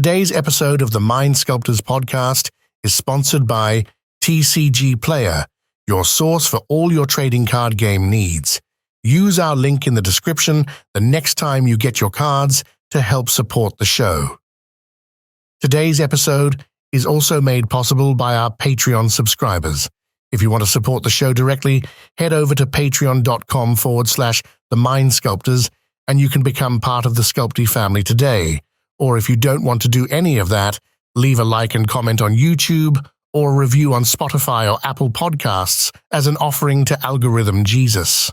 Today's episode of the Mind Sculptors podcast is sponsored by TCG Player, your source for all your trading card game needs. Use our link in the description the next time you get your cards to help support the show. Today's episode is also made possible by our Patreon subscribers. If you want to support the show directly, head over to patreon.com/the Mind Sculptors and you can become part of the SCULPTY family today. Or if you don't want to do any of that, leave a like and comment on YouTube or a review on Spotify or Apple Podcasts as an offering to Algorithm Jesus.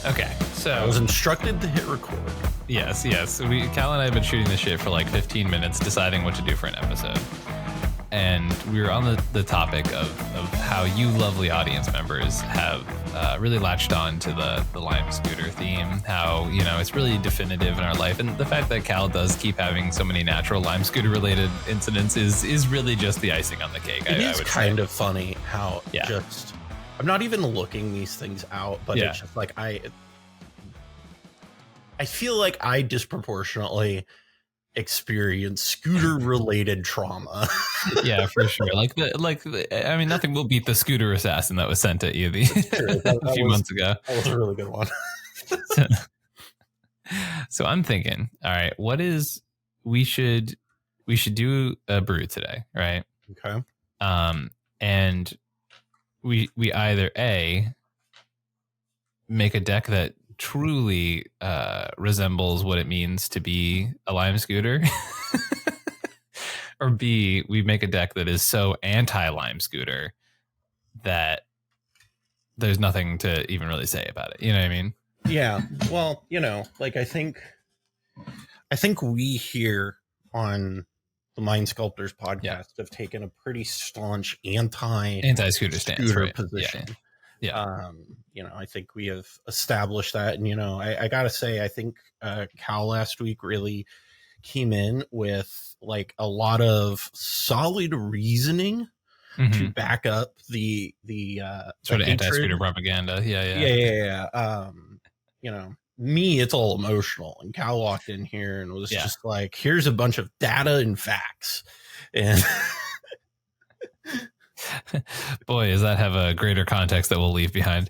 Okay, so I was instructed to hit record. Yes. Cal and I have been shooting this shit for like 15 minutes, deciding what to do for an episode. And we were on the topic of how you lovely audience members have really latched on to the Lime Scooter theme, how, you know, it's really definitive in our life. And the fact that Cal does keep having so many natural Lime Scooter related incidents is really just the icing on the cake. It is kind of funny how just, I'm not even looking these things out, but it's just like, I feel like I disproportionately experience scooter related trauma. Yeah, for sure. I mean, nothing will beat the scooter assassin that was sent at you a few months ago. That was a really good one. So I'm thinking, all right, we should do a brew today, right? Okay. And we either make a deck that truly resembles what it means to be a Lime Scooter, or B, we make a deck that is so anti-Lime Scooter that there's nothing to even really say about it. You know what I mean? Yeah. Well, you know, like I think we here on the Mind Sculptors podcast have taken a pretty staunch anti-scooter stance, right? Position. Yeah. You know, I think we have established that. And, you know, I gotta say, I think Cal last week really came in with like a lot of solid reasoning to back up the sort of anti-scooter propaganda. Yeah. You know, me, it's all emotional. And Cal walked in here and was just like, here's a bunch of data and facts. And boy, does that have a greater context that we'll leave behind.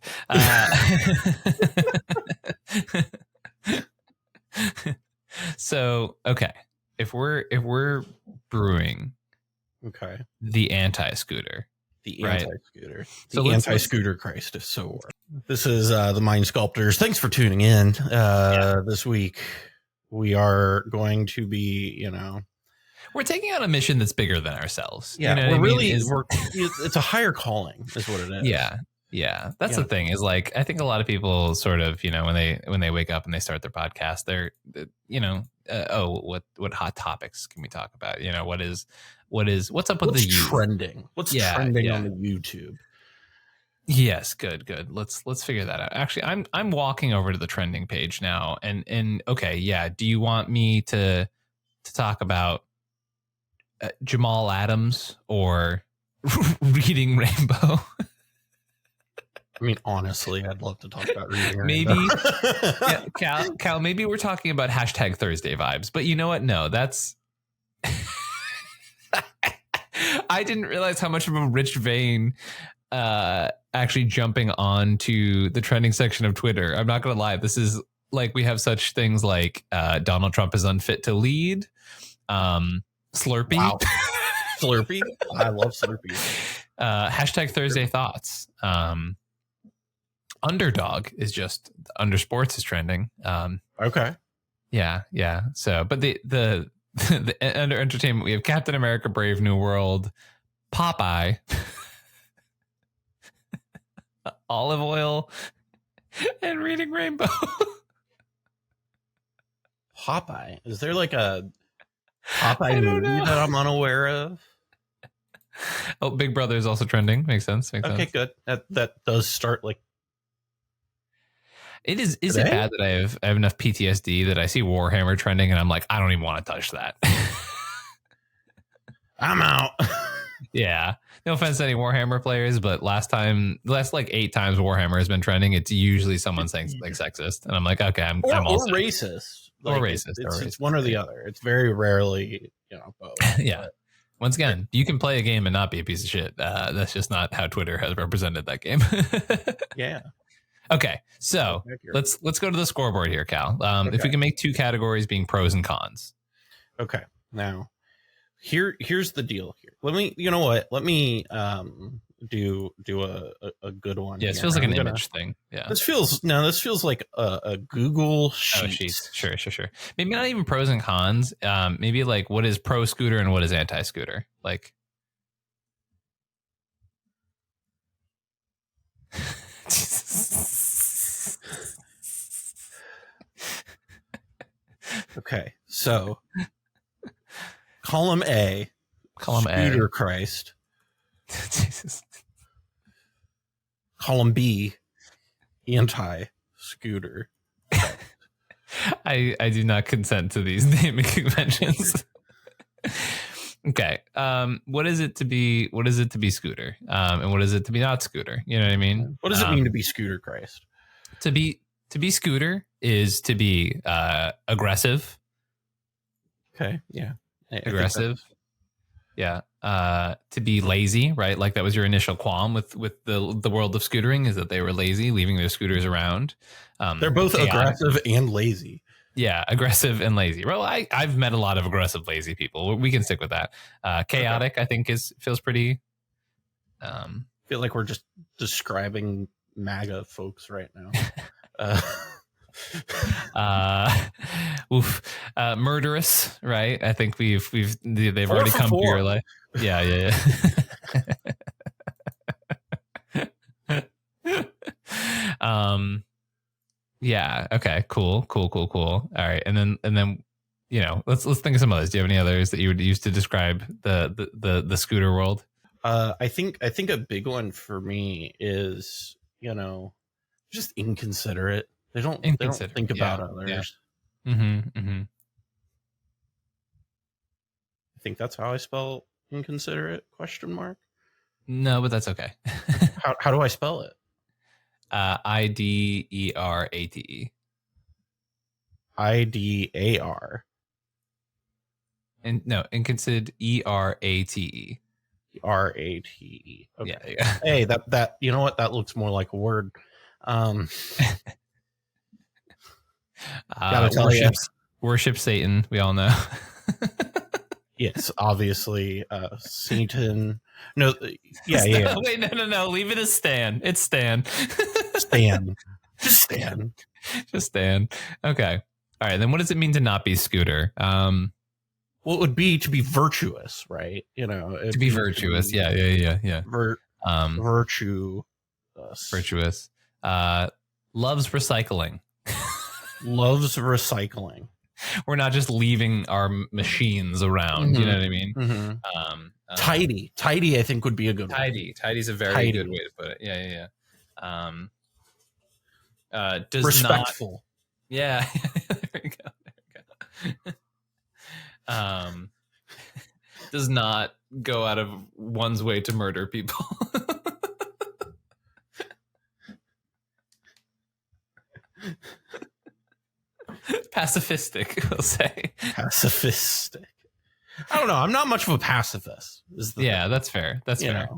So, okay, if we're brewing, the anti-scooter, anti-scooter Christ is so. This is the Mind Sculptors. Thanks for tuning in. This week we are going to be, you know, we're taking on a mission that's bigger than ourselves. Yeah, you know it's a higher calling is what it is. Yeah. That's the thing is, like, I think a lot of people sort of, you know, when they wake up and they start their podcast, they're you know, what hot topics can we talk about? You know, what's up with the trending? What's trending on the YouTube? Yes, good. Let's figure that out. Actually, I'm walking over to the trending page now, and okay, yeah. Do you want me to talk about Jamal Adams or Reading Rainbow? I mean, honestly, I'd love to talk about Reading Maybe, Rainbow. Cal, maybe we're talking about hashtag Thursday vibes, but you know what? No, that's. I didn't realize how much of a rich vein actually jumping on to the trending section of Twitter. I'm not going to lie. This is like, we have such things like Donald Trump is unfit to lead. Slurpee. Wow. Slurpee. I love Slurpee. Hashtag Thursday thoughts. Underdog is just under sports is trending. Okay. Yeah. So, but the under entertainment, we have Captain America, Brave New World, Popeye, Olive Oil, and Reading Rainbow. Popeye? Is there like a Popeye movie that I'm unaware of? Oh, Big Brother is also trending. Makes sense. Okay, good. That does start like. It is. Is it bad that I have enough PTSD that I see Warhammer trending and I'm like, I don't even want to touch that. I'm out. Yeah. No offense to any Warhammer players, but last like 8 times Warhammer has been trending, it's usually someone saying like sexist, and I'm like, okay, I'm all or racist, or like, racist, it's one or the other. It's very rarely, both. Yeah. Once again, you can play a game and not be a piece of shit. That's just not how Twitter has represented that game. Yeah. Okay, so let's go to the scoreboard here, Cal. If we can make 2 categories being pros and cons. Okay. Now, here's the deal. Here, let me. You know what? Let me do a good one. Yeah, it feels like an image thing. Yeah. This feels like a Google sheet. Oh, sheets. Sure. Maybe not even pros and cons. Maybe like what is pro scooter and what is anti scooter. Like. Okay, so column A, Scooter Christ. Jesus. Column B, anti-scooter. I do not consent to these naming conventions. Okay. What is it to be scooter? And what is it to be not scooter? You know what I mean? What does it mean to be Scooter Christ? To be scooter is to be aggressive. Okay. Yeah. Aggressive. Yeah. To be lazy, right? Like that was your initial qualm with the world of scootering, is that they were lazy, leaving their scooters around. They're both chaotic. aggressive and lazy. Yeah, aggressive and lazy. Well, I've met a lot of aggressive, lazy people. We can stick with that. Chaotic, okay. I think feels pretty. I feel like we're just describing MAGA folks right now. Murderous, right? I think they've already come to your life. Yeah. Yeah. Okay. Cool. All right. And then, let's think of some others. Do you have any others that you would use to describe the scooter world? I think a big one for me is, just inconsiderate. They don't think about others. Yeah. Mm-hmm. I think that's how I spell inconsiderate ? No, but that's okay. How do I spell it? IDERATE. IDAR. And no, inconsidered ERATE. RATE. Okay. Yeah. Hey, that you know what? That looks more like a word. Gotta tell you. Worship Satan, we all know. Yes, obviously. Satan. No, yeah. Wait, no. Leave it as Stan. It's Stan. Stan. Just Stan. Just Stan. Okay. All right. Then what does it mean to not be scooter? Well, it would be to be virtuous, right? To be virtuous. Yeah. Virtue. Virtuous. Loves recycling. Loves recycling. We're not just leaving our machines around. Mm-hmm. You know what I mean? Mm-hmm. Tidy, I think would be a good one. Tidy's a very good way to put it. Yeah. Does respectful. Yeah. There we go. Does not go out of one's way to murder people. Pacifistic, we'll say. Pacifistic. I don't know. I'm not much of a pacifist. That's fair. That's fair.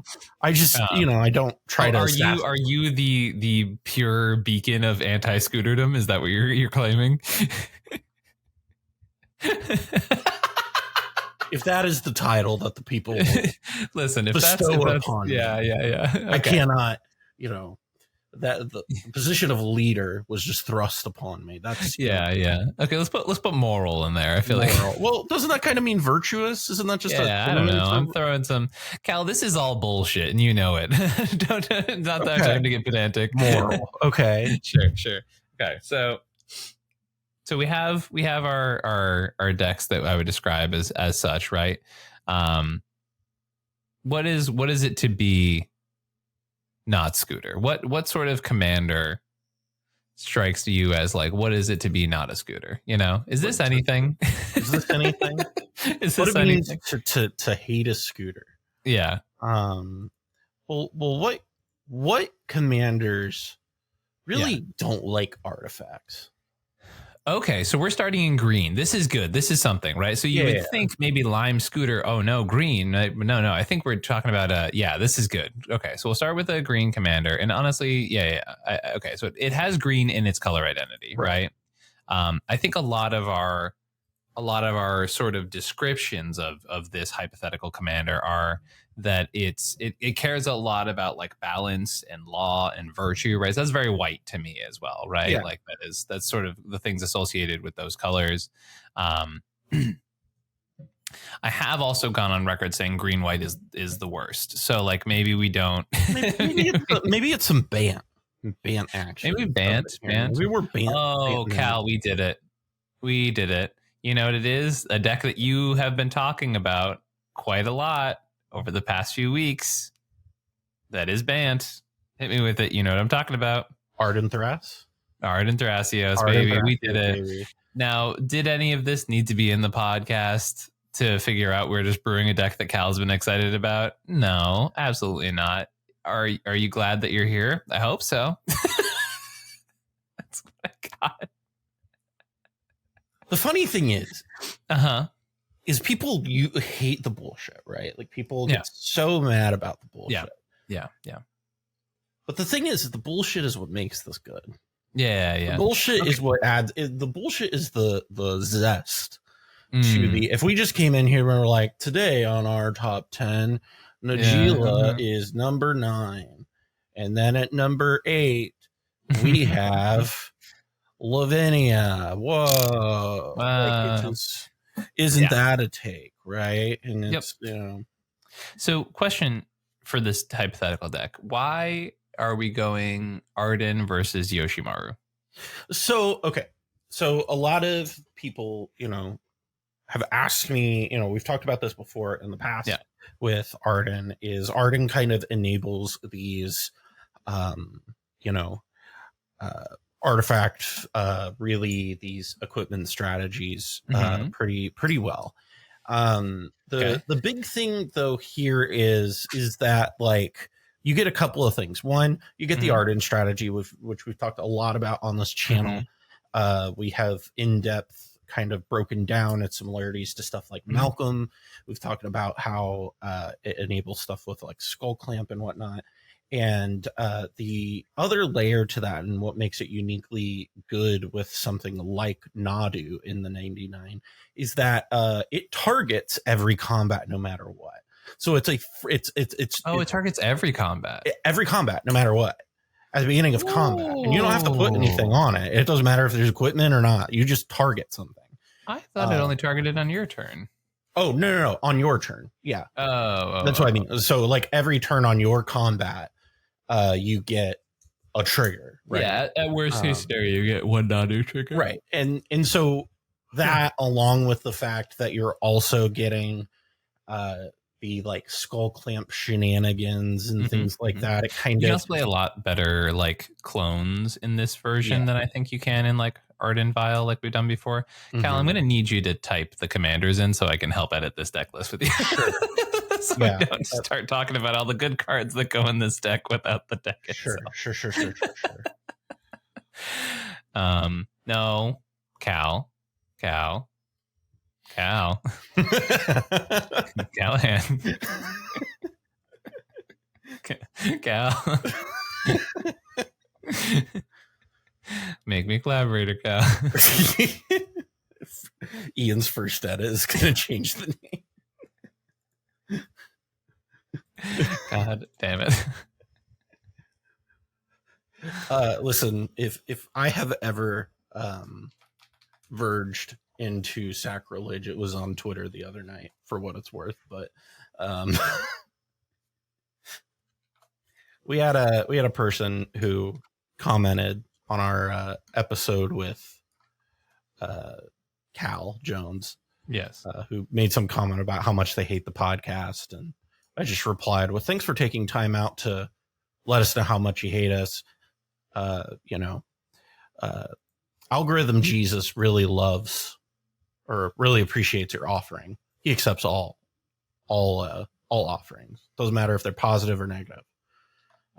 I just, I don't try to. Are you the pure beacon of anti-scooterdom? Is that what you're claiming? If that is the title that the people listen, if bestow that's upon me, yeah. Okay. I cannot, that the position of leader was just thrust upon me. That's yeah. Okay, let's put moral in there. I feel like well, doesn't that kind of mean virtuous? Isn't that just I don't know. I'm throwing some Cal. This is all bullshit, and you know it. Not that time to get pedantic. Moral. Okay. Sure. Okay, so we have our decks that I would describe as such, right? What is it to be not scooter? What sort of commander strikes you as like, what is it to be not a scooter? Is this anything? Is this anything? Is what this it means anything? to hate a scooter? Yeah. Well, what commanders really don't like artifacts? Okay, so we're starting in green. This is good. This is something, right? So you would think maybe lime scooter. Oh no, green. No. I think we're talking about this is good. Okay, so we'll start with a green commander. And honestly, okay, so it has green in its color identity, right? I think a lot of our sort of descriptions of this hypothetical commander are that it cares a lot about like balance and law and virtue, right? So that's very white to me as well, right? Yeah. Like that's sort of the things associated with those colors. I have also gone on record saying green white is the worst. So like maybe we don't. maybe it's some Bant action. Maybe Bant. Maybe we're Bant. Oh, Cal, we did it. We did it. You know what it is? A deck that you have been talking about quite a lot over the past few weeks. That is Bant. Hit me with it. You know what I'm talking about. Ardenn Thrasios, baby. We did it. Baby. Now, did any of this need to be in the podcast to figure out we're just brewing a deck that Cal's been excited about? No, absolutely not. Are you glad that you're here? I hope so. That's what I got. The funny thing is, is people hate the bullshit, right? Like people get so mad about the bullshit. Yeah. But the thing is, the bullshit is what makes this good. Yeah. The bullshit is what adds. The bullshit is the zest to the. If we just came in here and we're like, today on our top 10, Najila is number 9, and then at number 8 we have Lavinia. Whoa. Like isn't that a take, right? And it's So question for this hypothetical deck. Why are we going Ardenn versus Yoshimaru? So a lot of people, have asked me, we've talked about this before in the past with Ardenn, is Ardenn kind of enables these artifact, really these equipment strategies pretty well. The big thing though here is that like you get a couple of things. One, you get the Ardenn strategy, which we've talked a lot about on this channel. We have in-depth kind of broken down its similarities to stuff like Malcolm. We've talked about how it enables stuff with like Skull Clamp and whatnot. And the other layer to that, and what makes it uniquely good with something like Nadu in the 99, is that it targets every combat no matter what. So it targets every combat. Every combat, no matter what, at the beginning of combat. And you don't have to put anything on it. It doesn't matter if there's equipment or not. You just target something. I thought it only targeted on your turn. Oh, no. On your turn. Yeah. That's what I mean. So like every turn on your combat, you get a trigger, right? Yeah, at worst case scenario, you get one Nadu trigger. Right. And so that along with the fact that you're also getting the like Skull Clamp shenanigans and things like that, it kind of... You also play a lot better like clones in this version than I think you can in like Ardenn Vial like we've done before. Cal, I'm going to need you to type the commanders in so I can help edit this deck list with you. Sure. So we don't start talking about all the good cards that go in this deck without the deck itself. Sure. No, Cal. Callahan. Cal. Make me collaborator, Cal. Ian's first edit is going to change the name. God damn it. Listen, if I have ever verged into sacrilege, it was on Twitter the other night, for what it's worth. But we had a person who commented on our episode with Cal Jones, who made some comment about how much they hate the podcast, and I just replied with, thanks for taking time out to let us know how much you hate us. Algorithm Jesus really loves or really appreciates your offering. He accepts all all offerings. Doesn't matter if they're positive or negative.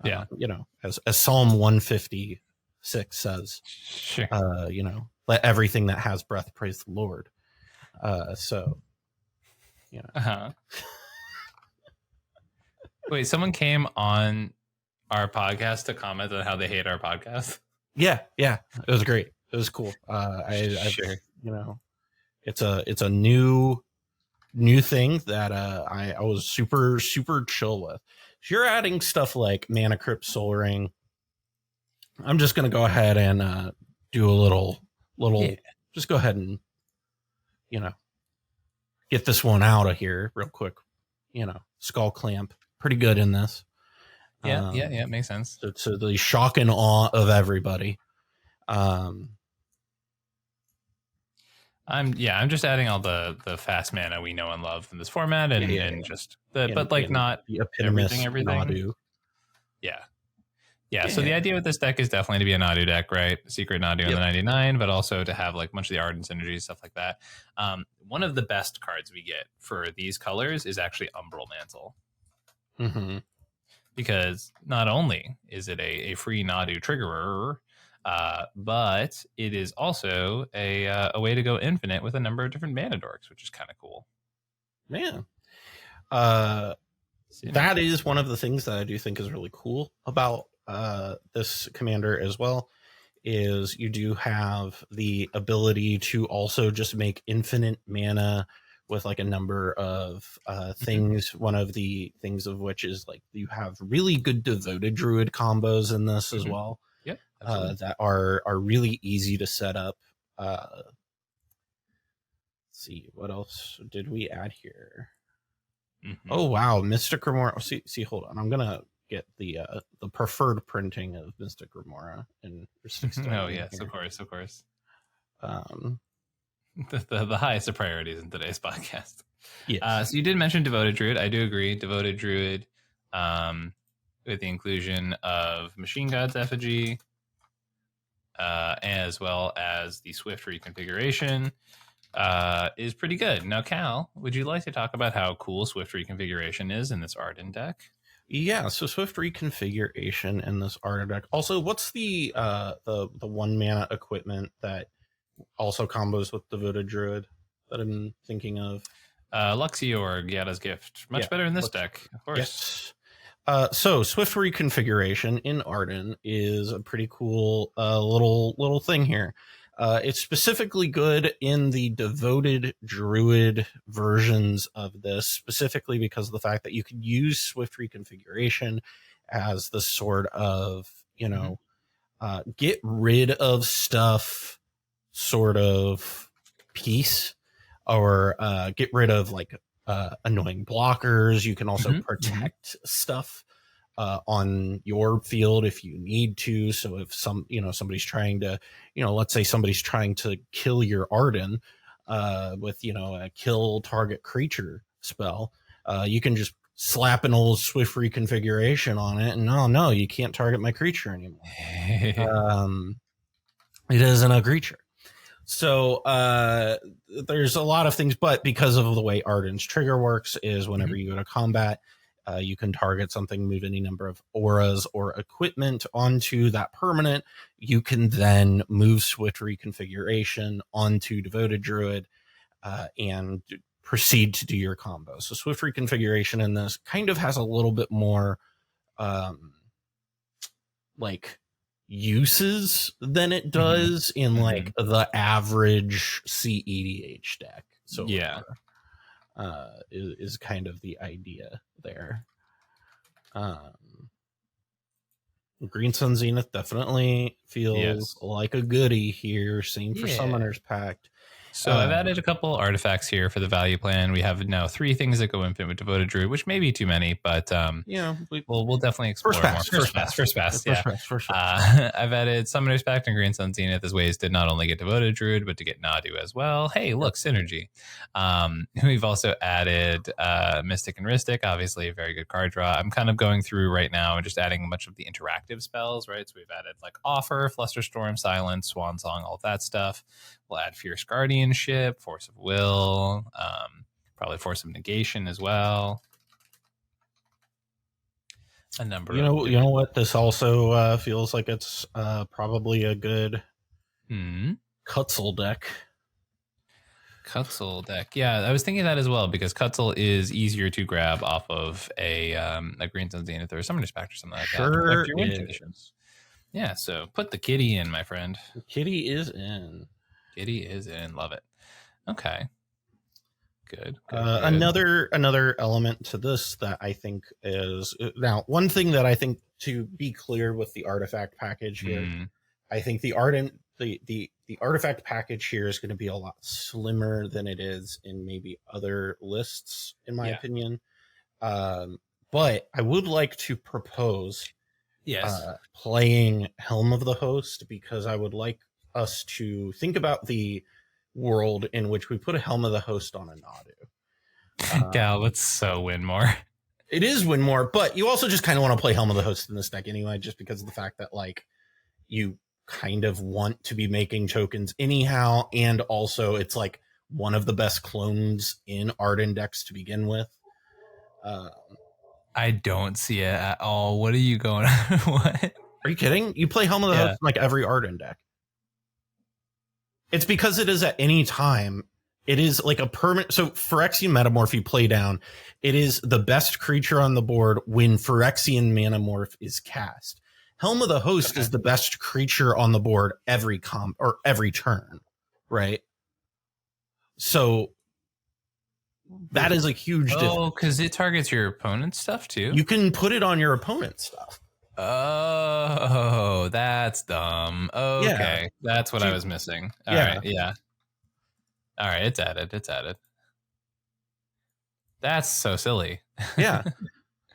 Yeah. You know, as Psalm 156 says, Sure. you know, let everything that has breath praise the Lord. So, you know. Uh-huh. Wait, someone came on our podcast to comment on how they hate our podcast? Yeah, it was great. It was cool. Sure. You know, it's a new thing that I was super chill with. If you're adding stuff like Mana Crypt, Soul Ring, I'm just gonna go ahead and do a little. Yeah. Just go ahead and, you know, get this one out of here real quick. You know, Skull Clamp, pretty good in this. Yeah, makes sense. To the shock and awe of everybody. I'm just adding all the fast mana we know and love in this format, and just but like not the everything. Nadu. Yeah. So the idea with this deck is definitely to be a Nadu deck, right? Secret Nadu in the 99, but also to have like a bunch of the Ardenn synergy, stuff like that. One of the best cards we get for these colors is actually Umbral Mantle. Mm-hmm. Because not only is it a free Nadu triggerer, but it is also a way to go infinite with a number of different mana dorks, which is kind of cool. Man. That is one of the things that I do think is really cool about this commander as well, is you do have the ability to also just make infinite mana with like a number of things. One of the things of which is like you have really good devoted druid combos in this as well. Yep, that are really easy to set up. Let's see, what else did we add here? Oh wow, Mystic Remora. See, hold on. I'm gonna get the preferred printing of Mystic Remora in Oh yes, here. Of course. The highest of priorities in today's podcast. Yes. So you did mention Devoted Druid. I do agree. Devoted Druid, with the inclusion of Machine God's Effigy, as well as the Swift reconfiguration, is pretty good. Now, Cal, would you like to talk about how cool Swift reconfiguration is in this Ardenn deck? Yeah, so Swift reconfiguration in this Ardenn deck. Also, what's the 1 mana equipment that also combos with Devoted Druid that I'm thinking of? Luxior, Gyada's Gift. Much better in this deck, of course. Yes. So Swift reconfiguration in Ardenn is a pretty cool little thing here. It's specifically good in the Devoted Druid versions of this, specifically because of the fact that you could use Swift reconfiguration as the sort of, you know, get rid of stuff sort of piece, or get rid of like annoying blockers. You can also protect stuff on your field if you need to. So if somebody's trying to, let's say somebody's trying to kill your Ardenn with, a kill target creature spell, you can just slap an old Swift reconfiguration on it, and no, you can't target my creature anymore. It isn't a creature. So there's a lot of things, but because of the way Ardenn's trigger works is whenever you go to combat, you can target something, move any number of auras or equipment onto that permanent. You can then move Swift reconfiguration onto Devoted Druid and proceed to do your combo. So Swift reconfiguration in this kind of has a little bit more like uses than it does in like the average cEDH deck. So is kind of the idea there. Green Sun Zenith definitely feels like a goodie here. Same for Summoner's Pact. So I've added a couple artifacts here for the value plan. We have now 3 things that go infinite with Devoted Druid, which may be too many, but we'll definitely explore more. First pass. I've added Summoner's Pact and Green Sun Zenith as ways to not only get Devoted Druid, but to get Nadu as well. Hey, look, synergy. We've also added Mystic and Rhystic, obviously a very good card draw. I'm kind of going through right now and just adding a bunch of the interactive spells, right? So we've added like Offer, Flusterstorm, Silence, Swan Song, all of that stuff. We'll add Fierce Guardianship, Force of Will, probably Force of Negation as well. a number. You know what? This also feels like it's probably a good Kutzel deck. Kutzel deck. Yeah, I was thinking that as well because Kutzel is easier to grab off of a Green Sun Zenith or a Summoner's Pact or something like that. Sure Your win conditions. Yeah, so put the kitty in, my friend. Kitty is in. Kitty is in. Love it. Okay. Good. Another element to this that I think is now one thing that I think, to be clear with the artifact package here, I think the Ardenn the artifact package here is going to be a lot slimmer than it is in maybe other lists, in my opinion. But I would like to propose playing Helm of the Host, because I would like us to think about the world in which we put a Helm of the Host on a Nadu. Gal, let's so win more. It is win more, but you also just kind of want to play Helm of the Host in this deck anyway, just because of the fact that like you kind of want to be making tokens anyhow, and also it's like one of the best clones in Ardenn decks to begin with. I don't see it at all. What are you going on? What? Are you kidding? You play Helm of the Host in like every Ardenn deck. It's because it is at any time. It is like a permanent. So Phyrexian Metamorph, you play down. It is the best creature on the board when Phyrexian Metamorph is cast. Helm of the Host is the best creature on the board every turn, right? So that is a huge difference. Oh, because it targets your opponent's stuff too. You can put it on your opponent's stuff. Oh, that's dumb. Okay, that's what I was missing. All right, All right, it's added. That's so silly. Yeah.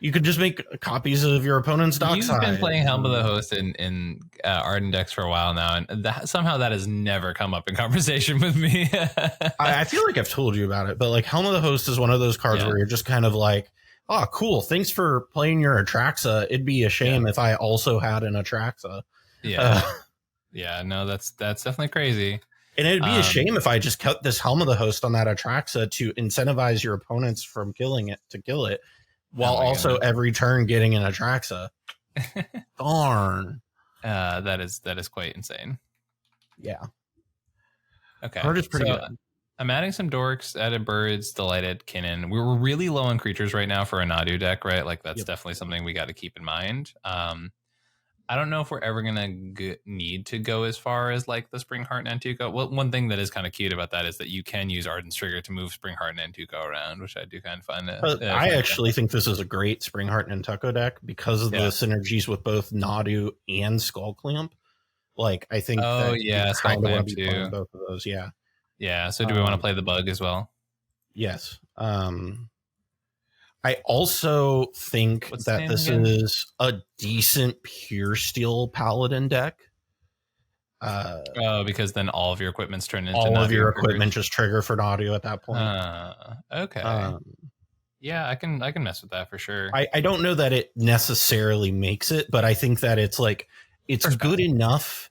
You could just make copies of your opponent's dockside. You've been playing Helm of the Host in Ardenn decks for a while now, and somehow that has never come up in conversation with me. I feel like I've told you about it, but like Helm of the Host is one of those cards where you're just kind of like, oh, cool. Thanks for playing your Atraxa. It'd be a shame if I also had an Atraxa. Yeah, no, that's definitely crazy. And it'd be a shame if I just cut this Helm of the Host on that Atraxa to incentivize your opponents from killing it to kill it, while also every turn getting an Atraxa. Darn. That is quite insane. Yeah. Okay. Card is pretty good. I'm adding some dorks, added birds, delighted Kinnan. We're really low on creatures right now for a Nadu deck, right? Like that's definitely something we got to keep in mind. I don't know if we're ever gonna need to go as far as like the Springheart and Antuco. Well, one thing that is kind of cute about that is that you can use Ardenn's Trigger to move Springheart and Antuco around, which I do kind of find. I actually think this is a great Springheart and Antuco deck because of the synergies with both Nadu and Skullclamp. Like I think. Oh yeah, Skullclamp too. Both of those, yeah. Yeah. So do we want to play the bug as well? Yes. I also think that this is a decent pure steel paladin deck. Because then all of your equipment's turned into all of your equipment just trigger for Nadu at that point. Okay. Yeah, I can mess with that for sure. I don't know that it necessarily makes it, but I think that it's like it's good enough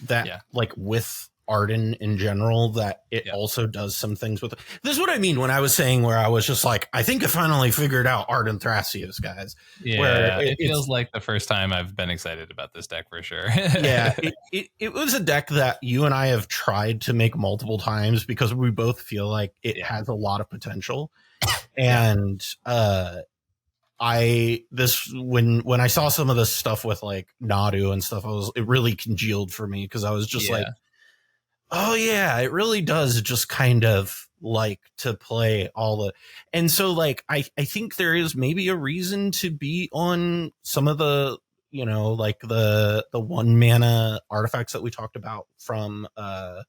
that like with Ardenn in general that it also does some things with it. This is what I mean when I was saying where I was just like, I think I finally figured out Ardenn Thrasios, guys. Yeah, where it feels like the first time I've been excited about this deck for sure. Yeah, it was a deck that you and I have tried to make multiple times because we both feel like it has a lot of potential. And when I saw some of this stuff with like Nadu and stuff, it really congealed for me because I was just like, oh yeah, it really does just kind of like to play all the, and so like I think there is maybe a reason to be on some of the, you know, like the 1 mana artifacts that we talked about from what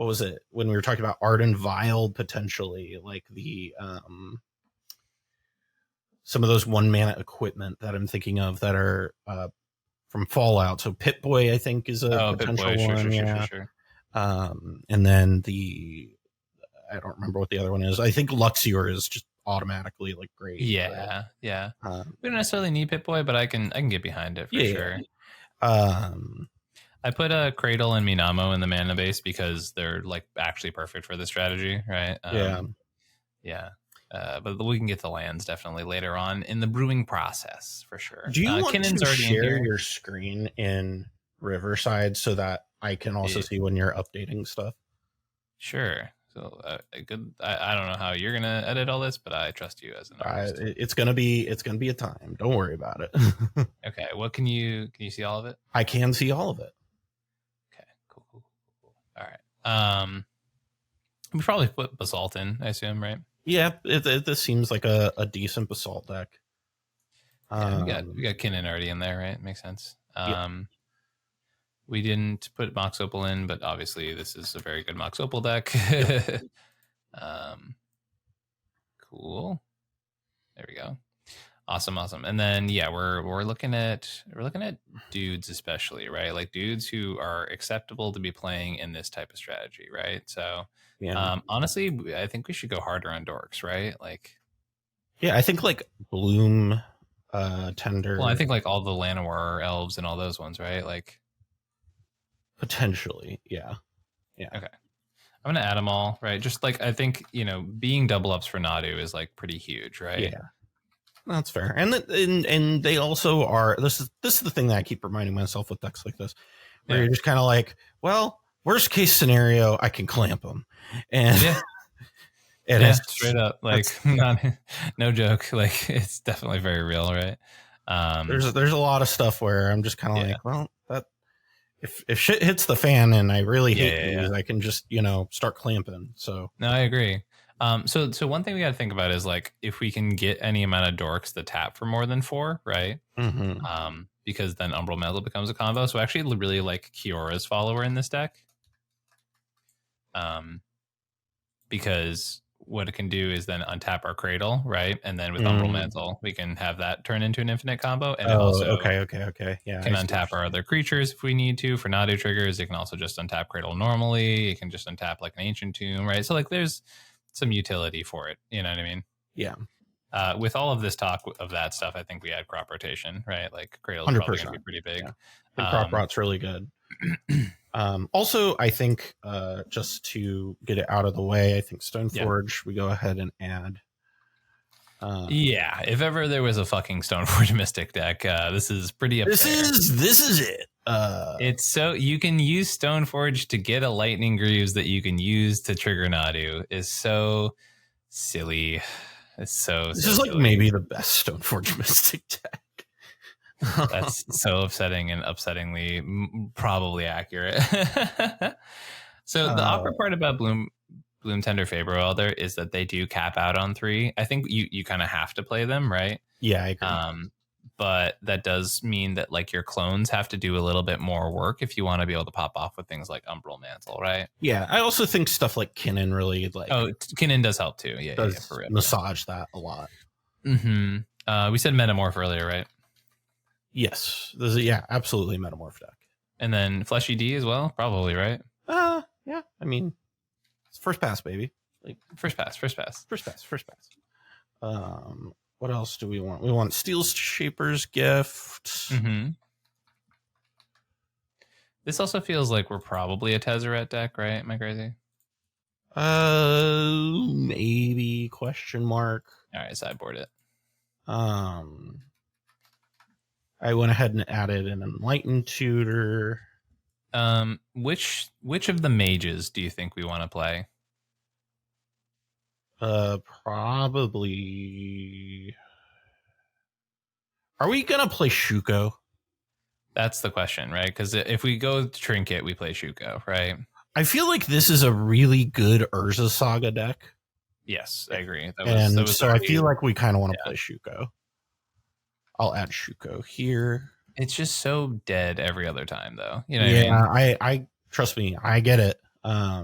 was it when we were talking about Ardenn Vial potentially, like the some of those 1 mana equipment that I'm thinking of that are from Fallout. So Pip-Boy I think is a potential one. Sure. And then I don't remember what the other one is. I think Luxior is just automatically like great. Yeah. We don't necessarily need Pip-Boy, but I can get behind it for sure. I put a Cradle and Minamo in the mana base because they're like actually perfect for the strategy, right? but we can get the lands definitely later on in the brewing process for sure. Do you want Kinnon's to already share in here. your screen in Riverside so that I can also see when you're updating stuff? Sure. So I don't know how you're gonna edit all this, but I trust you as an artist. It's gonna be a time. Don't worry about it. Okay. What can you see all of it? I can see all of it. Okay. Cool. All right. We probably put Basalt in, I assume, right? Yeah, this seems like a decent Basalt deck. Yeah, we got Kinnan already in there, right? Makes sense. We didn't put Mox Opal in, but obviously this is a very good Mox Opal deck. Yep. Cool. There we go. Awesome. And then we're looking at dudes especially, right? Like dudes who are acceptable to be playing in this type of strategy, right? So honestly, I think we should go harder on dorks, right? Like I think like Bloom, Tender. Well, I think like all the Llanowar elves and all those ones, right? Like potentially, yeah. Okay. I'm gonna add them all, right? Just like I think being double ups for Nadu is like pretty huge, right? Yeah, that's fair. And they also are. This is the thing that I keep reminding myself with decks like this, where you're just kind of like, well, worst case scenario, I can clamp them, and straight up, like no joke, like it's definitely very real, right? There's a lot of stuff where I'm just kind of like, well, that. If shit hits the fan and I really hate these, I can just start clamping. So no, I agree. So one thing we got to think about is like if we can get any amount of dorks that tap for more than 4, right? Mm-hmm. Because then Umbral Mantle becomes a combo. So I actually really like Kiora's follower in this deck. Because what it can do is then untap our Cradle, right? And then with Umbral Mantle, we can have that turn into an infinite combo. And it also okay. Yeah, can untap our other creatures if we need to. For Nadu triggers, it can also just untap Cradle normally. It can just untap like an Ancient Tomb, right? So like there's some utility for it. You know what I mean? Yeah. With all of this talk of that stuff, I think we add crop rotation, right? Like Cradle's probably going to be pretty big. Yeah. Crop rot's really good. Also, I think just to get it out of the way, I think Stoneforge, we go ahead and add. If ever there was a fucking Stoneforge Mystic deck, this is pretty up there. This is it. It's so you can use Stoneforge to get a Lightning Greaves that you can use to trigger Nadu is so silly. It's so this is like silly. Maybe the best Stoneforge Mystic deck. That's so upsetting and upsettingly probably accurate. So the awkward part about Bloom Tender Faber Elder is that they do cap out on 3. I think you kind of have to play them, right? Yeah, I agree. But that does mean that like your clones have to do a little bit more work if you want to be able to pop off with things like Umbral Mantle, right? Yeah, I also think stuff like Kinnan really like. Oh, Kinnan does help too. Yeah, for real. Massage that a lot. Mm-hmm. We said Metamorph earlier, right? Yes. This is absolutely Metamorph deck. And then Fleshy D as well, probably, right? Yeah. I mean, it's first pass, baby. Like first pass. What else do we want? We want Steel Shaper's Gift. Mm-hmm. This also feels like we're probably a Tezzeret deck, right? Am I crazy? Maybe question mark. All right, sideboard it. I went ahead and added an Enlightened Tutor. Which of the mages do you think we want to play? Probably. Are we gonna play Shuko? That's the question, right? Because if we go Trinket, we play Shuko, right? I feel like this is a really good Urza Saga deck. Yes, I agree. I feel like we kind of want to play Shuko. I'll add Shuko here. It's just so dead every other time, though. You know what I mean? I trust me, I get it. I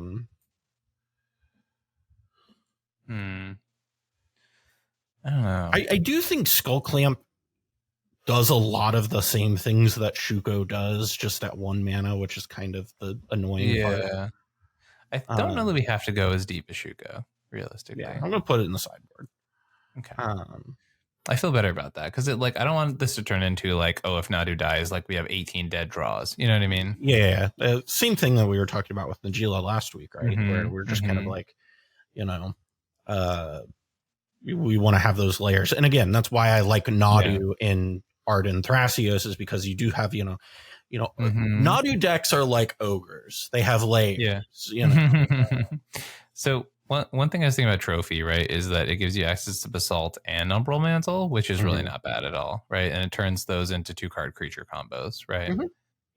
don't know. I do think Skull Clamp does a lot of the same things that Shuko does, just at 1 mana, which is kind of the annoying part. I don't know that we have to go as deep as Shuko, realistically. Yeah, I'm gonna put it in the sideboard. Okay. I feel better about that because I don't want this to turn into like, oh, if Nadu dies, like we have 18 dead draws. You know what I mean? Yeah. Same thing that we were talking about with Najila last week, right? Where we're just kind of like, we want to have those layers. And again, that's why I like Nadu in Ardenn Thrasios, is because you do have, Nadu decks are like ogres. They have layers. So one thing I was thinking about Trophy, right, is that it gives you access to Basalt and Umbral Mantle, which is really not bad at all, right? And it turns those into 2-card creature combos, right?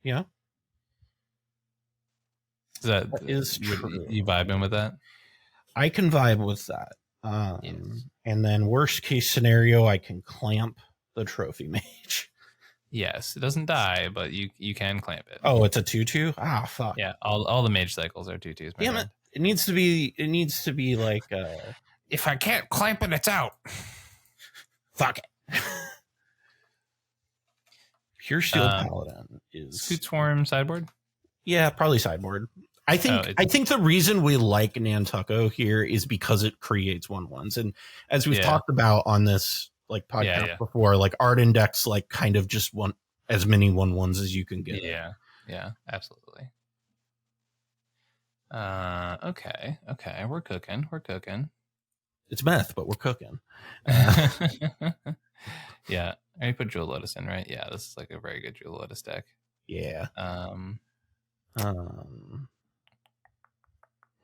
Yeah. That is true. You vibing with that? I can vibe with that. And then worst case scenario, I can clamp the Trophy Mage. Yes, it doesn't die, but you can clamp it. Oh, it's a 2/2? Ah, fuck. Yeah, all the mage cycles are 2/2s. Damn it. It needs to be like if I can't clamp it, it's out. Fuck it. Pure Steel Paladin is Scoot Swarm sideboard? Yeah, probably sideboard. I think the reason we like Nantucko here is because it creates 1/1s. And as we've talked about on this like podcast before, like Ardenn decks like kind of just want as many 1/1s as you can get. Yeah, absolutely. Okay, we're cooking. It's meth, but we're cooking. Yeah, I put Jewel Lotus in, right? Yeah, this is like a very good Jewel Lotus deck. Yeah.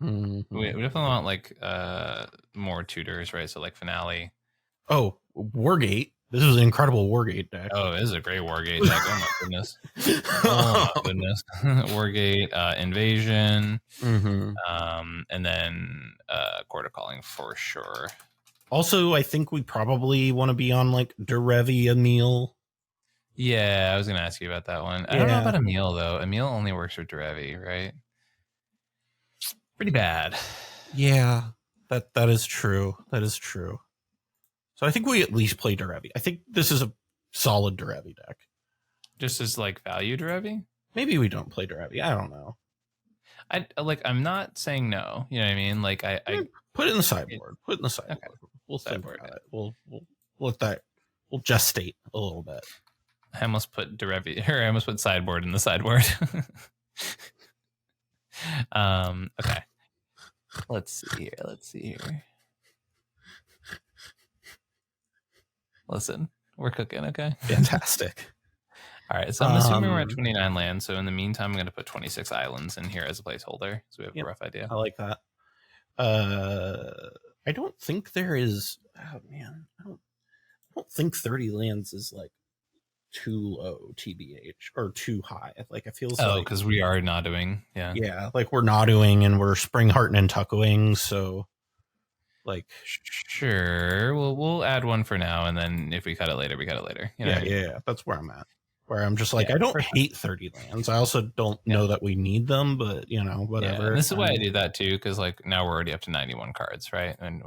We definitely want like more tutors, right? So like Finale. Oh, Wargate. This is an incredible Wargate deck. Oh, it is a great Wargate deck. Oh my goodness. Wargate, Invasion, and then Court of Calling for sure. Also, I think we probably want to be on like Derevi Emil. Yeah, I was gonna ask you about that one. I don't know about Emil though. Emil only works for Derevi, right? Pretty bad. Yeah, that is true. That is true. So I think we at least play Derevi. I think this is a solid Derevi deck. Just as like value Derevi? Maybe we don't play Derevi. I don't know. I'm not saying no. You know what I mean? Like I put it in the sideboard. Put it in the sideboard. Okay. We'll sideboard it. We'll let that. We'll gestate a little bit. I almost put Derevi, or I almost put sideboard in the sideboard. Okay. Let's see here. Listen, we're cooking, okay? Fantastic. All right, so I'm assuming we're at 29 lands. So in the meantime, I'm going to put 26 islands in here as a placeholder, so we have a rough idea. I like that. I don't think there is. Oh man, I don't think 30 lands is like too low, TBH, or too high. Like it feels. Oh, because we are not doing. Yeah, like we're not doing, and we're Spring Heart and Tuckoing, so. Like sure, we'll add one for now, and then if we cut it later, we cut it later. You know yeah. That's where I'm at. Where I'm just like, I don't hate 30 lands. I also don't know that we need them, but whatever. Yeah, this is why I do that too, because like now we're already up to 91 cards, right? And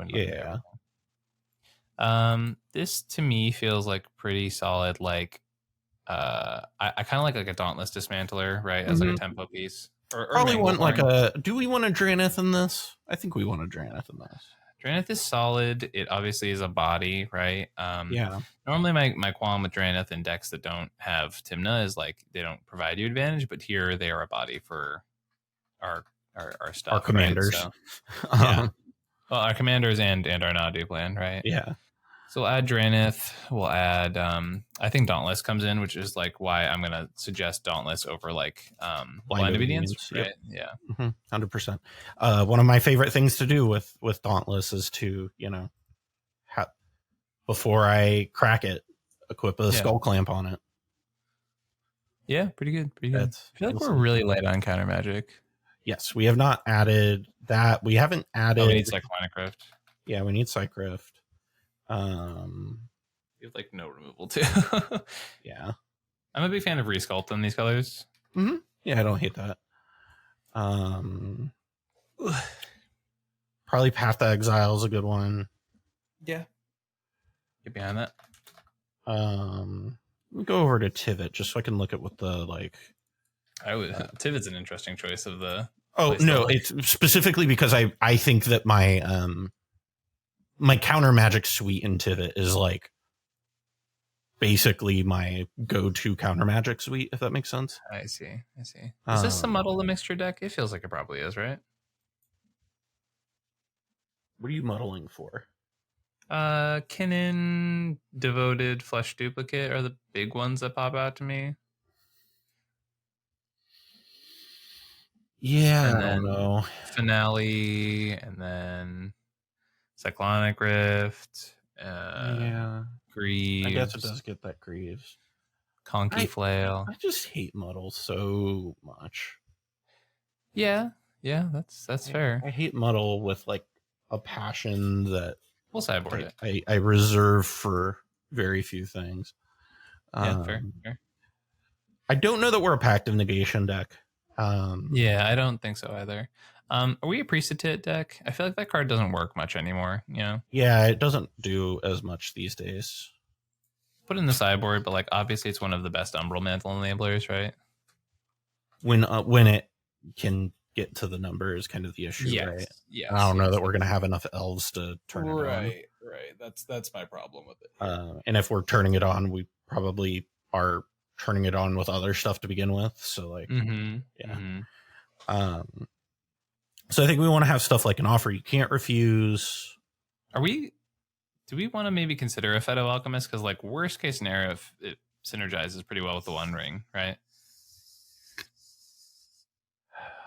this to me feels like pretty solid. Like, I kind of like a Dauntless Dismantler, right, as like a tempo piece. Or probably want like a. Do we want a Draneth in this? I think we want a Draneth in this. Draneth is solid. It obviously is a body, right? Normally my qualm with Draneth in decks that don't have Tymna is like they don't provide you advantage, but here they are a body for our stuff. Our commanders. Right? So, well, our commanders and our Nadu plan, right? Yeah. So we'll add Draneth. We'll add I think Dauntless comes in, which is like why I'm gonna suggest Dauntless over like Blind Obedience. Right? Yep. Yeah. 100%. One of my favorite things to do with Dauntless is to, before I crack it, equip a skull clamp on it. Yeah, pretty good. I feel like we're really light on Countermagic. Yes, we have not added that. We haven't added. We need Cyclonic Rift. Yeah, we need Cyc Rift. You have like no removal too. Yeah, I'm a big fan of Resculpt on these colors. Yeah, I don't hate that. Probably Path to Exile is a good one. Yeah, get behind that. Let me go over to Tivit just so I can look at what the like. Tivit's an interesting choice of the. Oh no, it's specifically because I think that my my Countermagic suite in Tivit is like basically my go-to Countermagic suite, if that makes sense. I see. Is this a Muddle the Mixture deck? It feels like it probably is, right? What are you muddling for? Kinnan, Devoted, Flesh Duplicate are the big ones that pop out to me. Yeah, And I don't know. Finale, and then Cyclonic Rift. Yeah, Greaves. I guess it does get that Greaves. Conky Flail. I just hate Muddle so much. Yeah, that's fair. I hate Muddle with like a passion that We'll sideboard it. I reserve for very few things. Yeah, fair. I don't know that we're a Pact of Negation deck. Yeah, I don't think so either. Are we a Priest of Tit deck? I feel like that card doesn't work much anymore, you know? Yeah, it doesn't do as much these days. Put it in the sideboard, but like obviously it's one of the best Umbral Mantle enablers, right? When it can get to the number is kind of the issue, right? Yeah. I don't know that we're going to have enough elves to turn it on. Right. That's my problem with it. And if we're turning it on, we probably are turning it on with other stuff to begin with. So like, so I think we want to have stuff like an offer you can't refuse. Do we want to maybe consider a Phyto Alchemist? Because like worst case scenario, if it synergizes pretty well with the One Ring, right?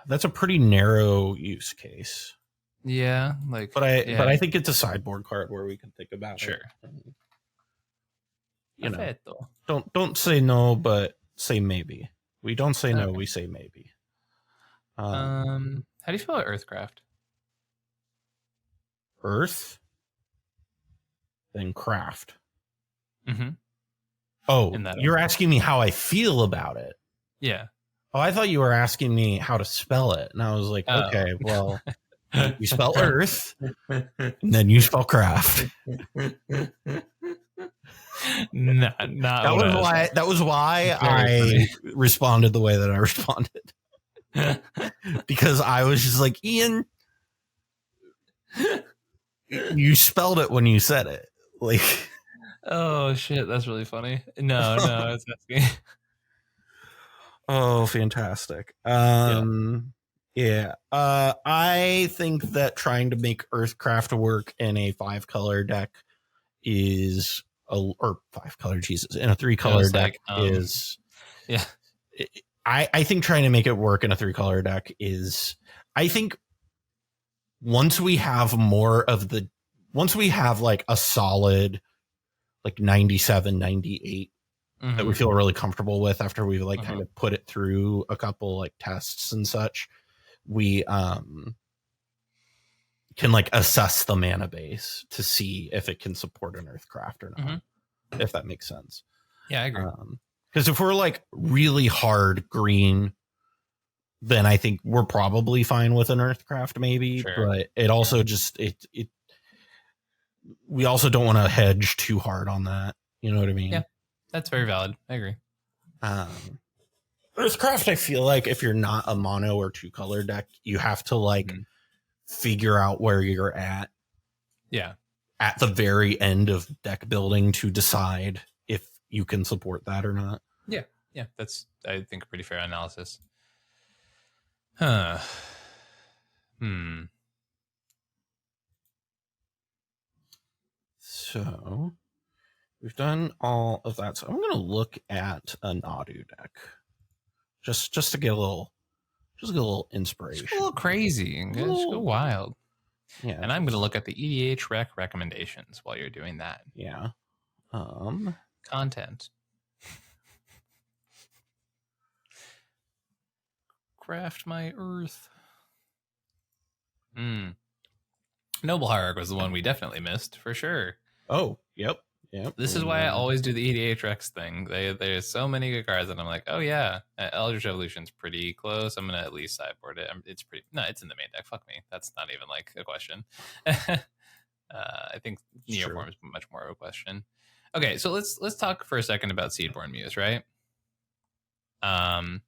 That's a pretty narrow use case. Yeah, like, but I think it's a sideboard card where we can think about it. You know, don't say no, but say maybe. We don't say no, we say maybe. How do you feel about Earthcraft? Earth, then craft. Mm-hmm. Oh, you're asking me how I feel about it. Yeah. Oh, I thought you were asking me how to spell it. And I was like, okay, well, you spell Earth, and then you spell craft. That was why I responded the way that I responded. Because I was just like, Ian, you spelled it when you said it. Like, oh shit, that's really funny. No, it's asking. Oh, fantastic. Yeah. I think that trying to make Earthcraft work in a 5-color deck is or 5-color, Jesus, in a 3-color deck is I think trying to make it work in a 3-color deck is, I think once we have like a solid like 97, 98 that we feel really comfortable with after we've like kind of put it through a couple like tests and such, we can like assess the mana base to see if it can support an Earthcraft or not, if that makes sense. Yeah, I agree. Because if we're like really hard green, then I think we're probably fine with an Earthcraft maybe, but it also just we also don't want to hedge too hard on that. You know what I mean? Yeah. That's very valid. I agree. Earthcraft, I feel like if you're not a mono or 2-color deck, you have to like figure out where you're at. Yeah. At the very end of deck building to decide if you can support that or not. Yeah. Yeah. That's, I think, a pretty fair analysis. So we've done all of that. So I'm going to look at a Nadu deck just to get a little inspiration. Just a little crazy and just go wild. Yeah. And I'm going to look at the EDH rec recommendations while you're doing that. Yeah. Content. Craft my Earth. Noble Hierarch was the one we definitely missed for sure. Oh, yep. This is why I always do the EDH Rex thing. There's so many good cards that I'm like, oh yeah, Eldritch Revolution's pretty close. I'm gonna at least sideboard it. It's in the main deck. Fuck me. That's not even like a question. I think Neoform is much more of a question. Okay, so let's talk for a second about Seedborn Muse, right? I'm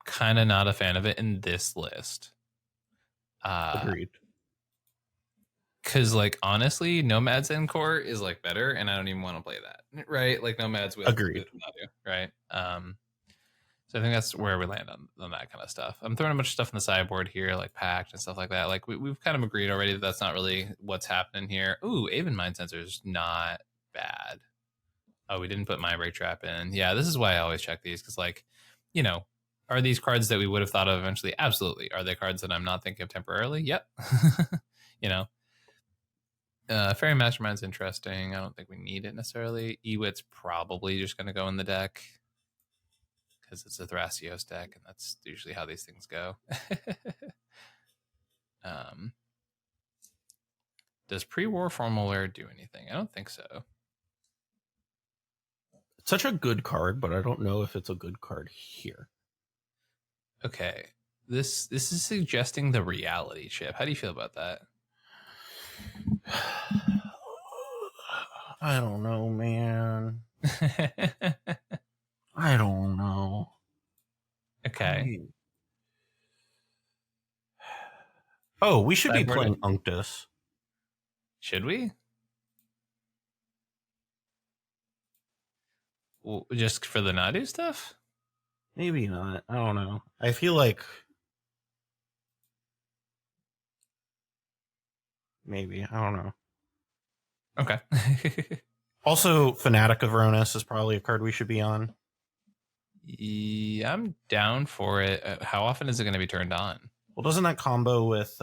kind of not a fan of it in this list. Agreed. Because, like, honestly, Nomad's Encore is, like, better, and I don't even want to play that, right? Like, Nomad's with Agreed. Nadu, right? So I think that's where we land on that kind of stuff. I'm throwing a bunch of stuff in the sideboard here, like Pact and stuff like that. Like we've kind of agreed already that that's not really what's happening here. Ooh, Aven Mind Sensor is not bad. Oh, we didn't put My Break Trap in. Yeah, this is why I always check these, because, like, you know, are these cards that we would have thought of eventually? Absolutely. Are they cards that I'm not thinking of temporarily? Yep. You know, Fairy Mastermind's interesting. I don't think we need it necessarily. Ewit's probably just going to go in the deck because it's a Thrasios deck, and that's usually how these things go. Does pre-war formal wear do anything? I don't think so. It's such a good card, but I don't know if it's a good card here. Okay. This is suggesting the reality chip. How do you feel about that? I don't know, man. I don't know. Okay. Oh, we should be playing Unctus. Should we? Well, just for the Nadu stuff? Maybe not. I don't know. I feel like maybe. I don't know. Okay. Also, Fanatic of Ronus is probably a card we should be on. Yeah, I'm down for it. How often is it going to be turned on? Well, doesn't that combo with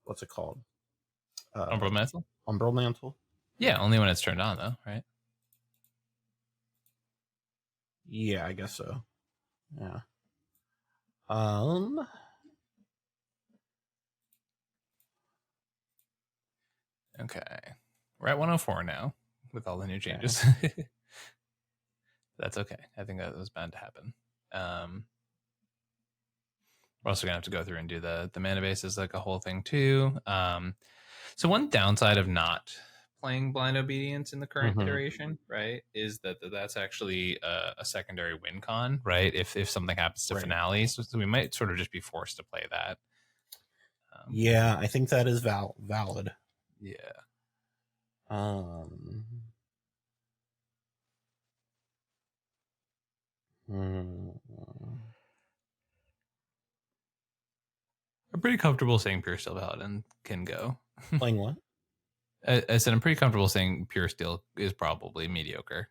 what's it called? Umbral Mantle? Umbral Mantle? Yeah, only when it's turned on, though, right? Yeah, I guess so. Yeah. Okay. We're at 104 now with all the new changes. Okay. That's okay. I think that was bound to happen. We're also gonna have to go through and do the mana base is like a whole thing too. So one downside of not playing Blind Obedience in the current iteration, right, is that that's actually a secondary win con, right? If something happens to finale, so we might sort of just be forced to play that. Yeah, I think that is valid. Yeah. I'm pretty comfortable saying Pure Steel Paladin can go. Playing what? I said I'm pretty comfortable saying Pure Steel is probably mediocre.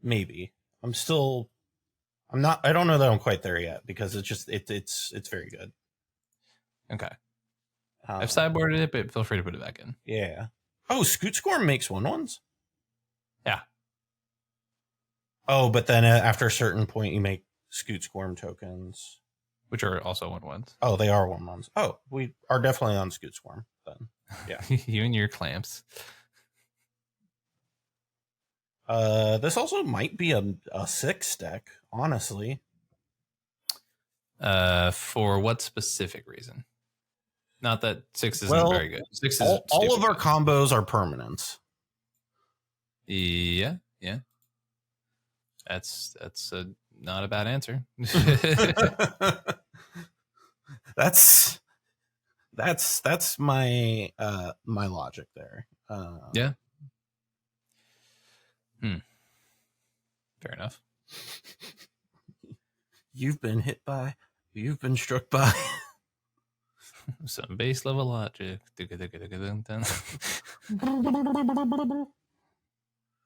Maybe. I'm not. I don't know that I'm quite there yet because it's very good. Okay. I've sideboarded it, but feel free to put it back in. Yeah. Oh, Scoot Scorn makes 1/1s? Yeah. Oh, but then after a certain point, you make Scoot Scorn tokens. Which are also 1/1s. Oh, they are 1/1s. Oh, we are definitely on Scoot Swarm then. Yeah. You and your clamps. This also might be a 6 deck, honestly. For what specific reason? Not that 6 isn't very good. 6 is all of our combos are permanents. Yeah. That's not a bad answer. That's my my logic there. Yeah. Fair enough. You've been hit by. You've been struck by. Some base level logic.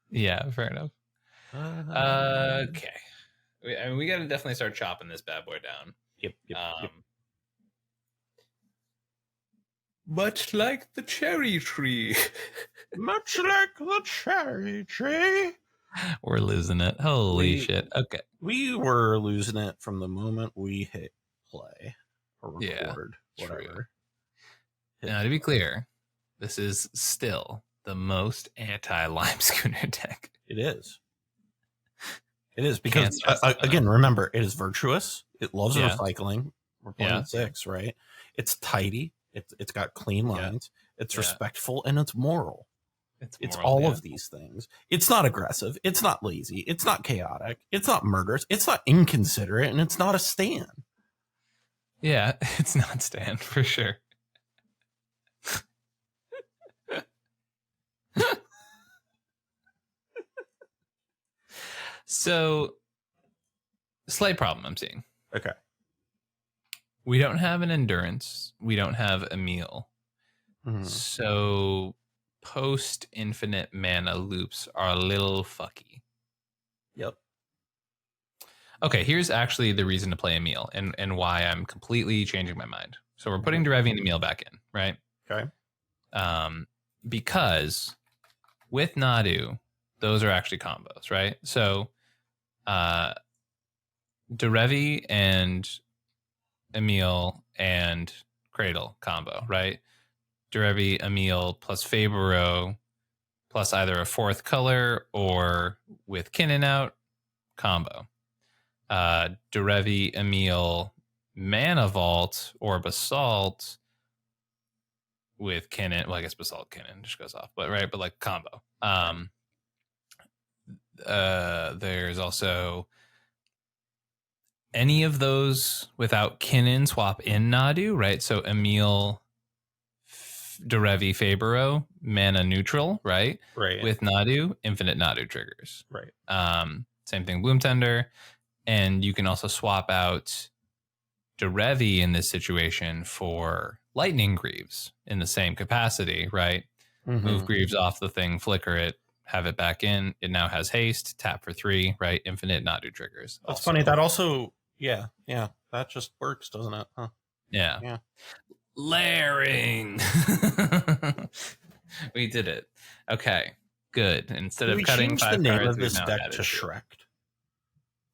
Yeah, fair enough. Okay. We got to definitely start chopping this bad boy down. Yep. Much like the cherry tree. Much like the cherry tree. We're losing it. Holy shit. Okay. We were losing it from the moment we hit play or record, whatever. True. Now, to be clear, this is still the most anti-Lime Schooner deck. It is. It is because, again, remember, it is virtuous. It loves recycling. We're playing 6, right? It's tidy. It's got clean lines. It's respectful, and it's moral. It's all of these things. It's not aggressive. It's not lazy. It's not chaotic. It's not murderous. It's not inconsiderate, and it's not a stan. Yeah, it's not stan for sure. So Slight problem I'm seeing. Okay. We don't have an endurance. We don't have a meal. Mm-hmm. So post infinite mana loops are a little fucky. Yep. Okay, here's actually the reason to play a meal and why I'm completely changing my mind. So we're putting Derevi and Emil back in, right? Okay. Because with Nadu, those are actually combos, right? So Derevi and Emil and Cradle combo, right? Derevi, Emil plus Fabro plus either a fourth color or with Kinnan out combo. Derevi, Emil, Mana Vault or Basalt with Kinnan. Well, I guess Basalt Kinnan just goes off, but right, but like combo. There's also any of those without Kinnan swap in Nadu, right? So Emil, Derevi, Fabro, mana neutral, right? Right. With Nadu, infinite Nadu triggers. Right. Same thing, Bloom Tender. And you can also swap out Derevi in this situation for Lightning Greaves in the same capacity, right? Mm-hmm. Move Greaves off the thing, flicker it, have it back in. It now has haste, tap for 3, right? Infinite Nadu triggers. That's also. funny. That also, yeah, that just works, doesn't it? Huh? Yeah. Layering. We did it. Okay, good. Instead of cutting 5 the name cards, of this now deck to Shrek.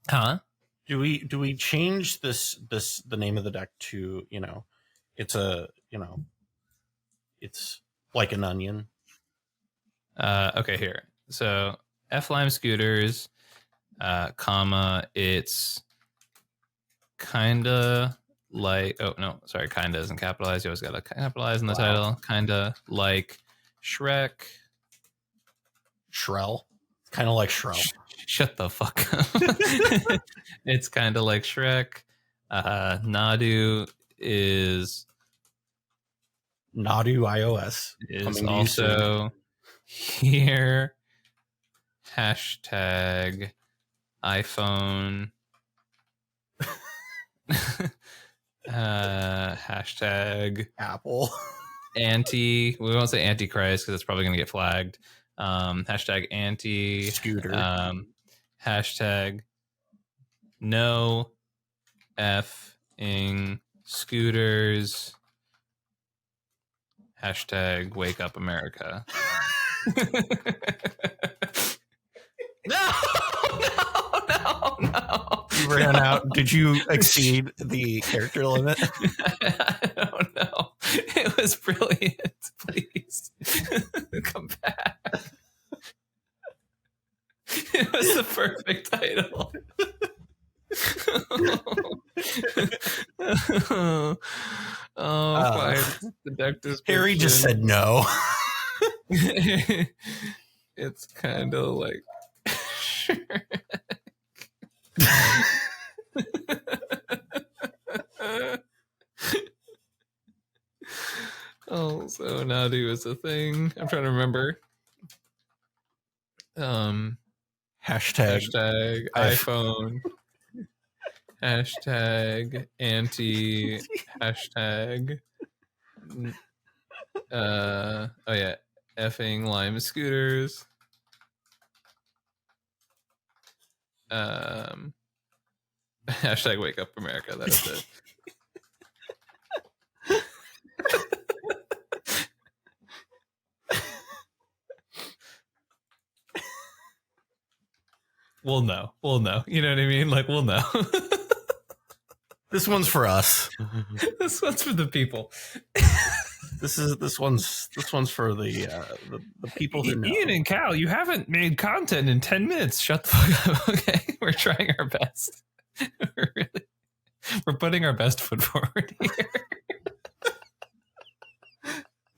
Huh? Do we change the name of the deck to, it's it's like an onion? Okay, here. So F-Lime Scooters, it's kinda like, kinda isn't capitalized. You always gotta capitalize in the title. Kinda like Shrek. Shrell. Kind of like Shrell. Shut the fuck up. It's kind of like Shrek. Nadu is iOS is also here. Hashtag iPhone. Hashtag Apple. We won't say Antichrist because it's probably going to get flagged. Hashtag anti scooter. Hashtag no effing scooters. Hashtag wake up America. No. You ran out. Did you exceed the character limit? I don't know. It was brilliant. Please come back. It was the perfect title. Fine. The deck description. Harry just said no. It's kind of like oh, so Nadu is a thing. I'm trying to remember. Hashtag iPhone. Hashtag anti. Hashtag. Oh yeah, effing lime scooters. Hashtag wake up America. That is it. We'll know. You know what I mean? Like, we'll know. This one's for us. This one's for the people. This one's for the people who know. Ian and Cal, you haven't made content in 10 minutes. Shut the fuck up. Okay, we're trying our best. We're putting our best foot forward here.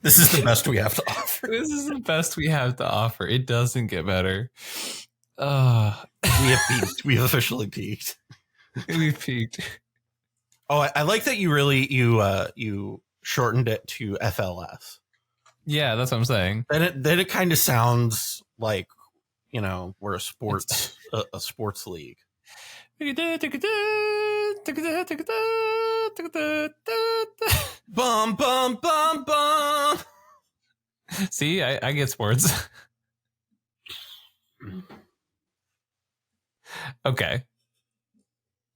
This is the best we have to offer. This is the best we have to offer. It doesn't get better. We have peaked. We have officially peaked. We've peaked. Oh, I like that you shortened it to FLS. Yeah, that's what I'm saying. Then it kind of sounds like, we're a sports league. Bum bum bum bum. See, I get sports. Okay.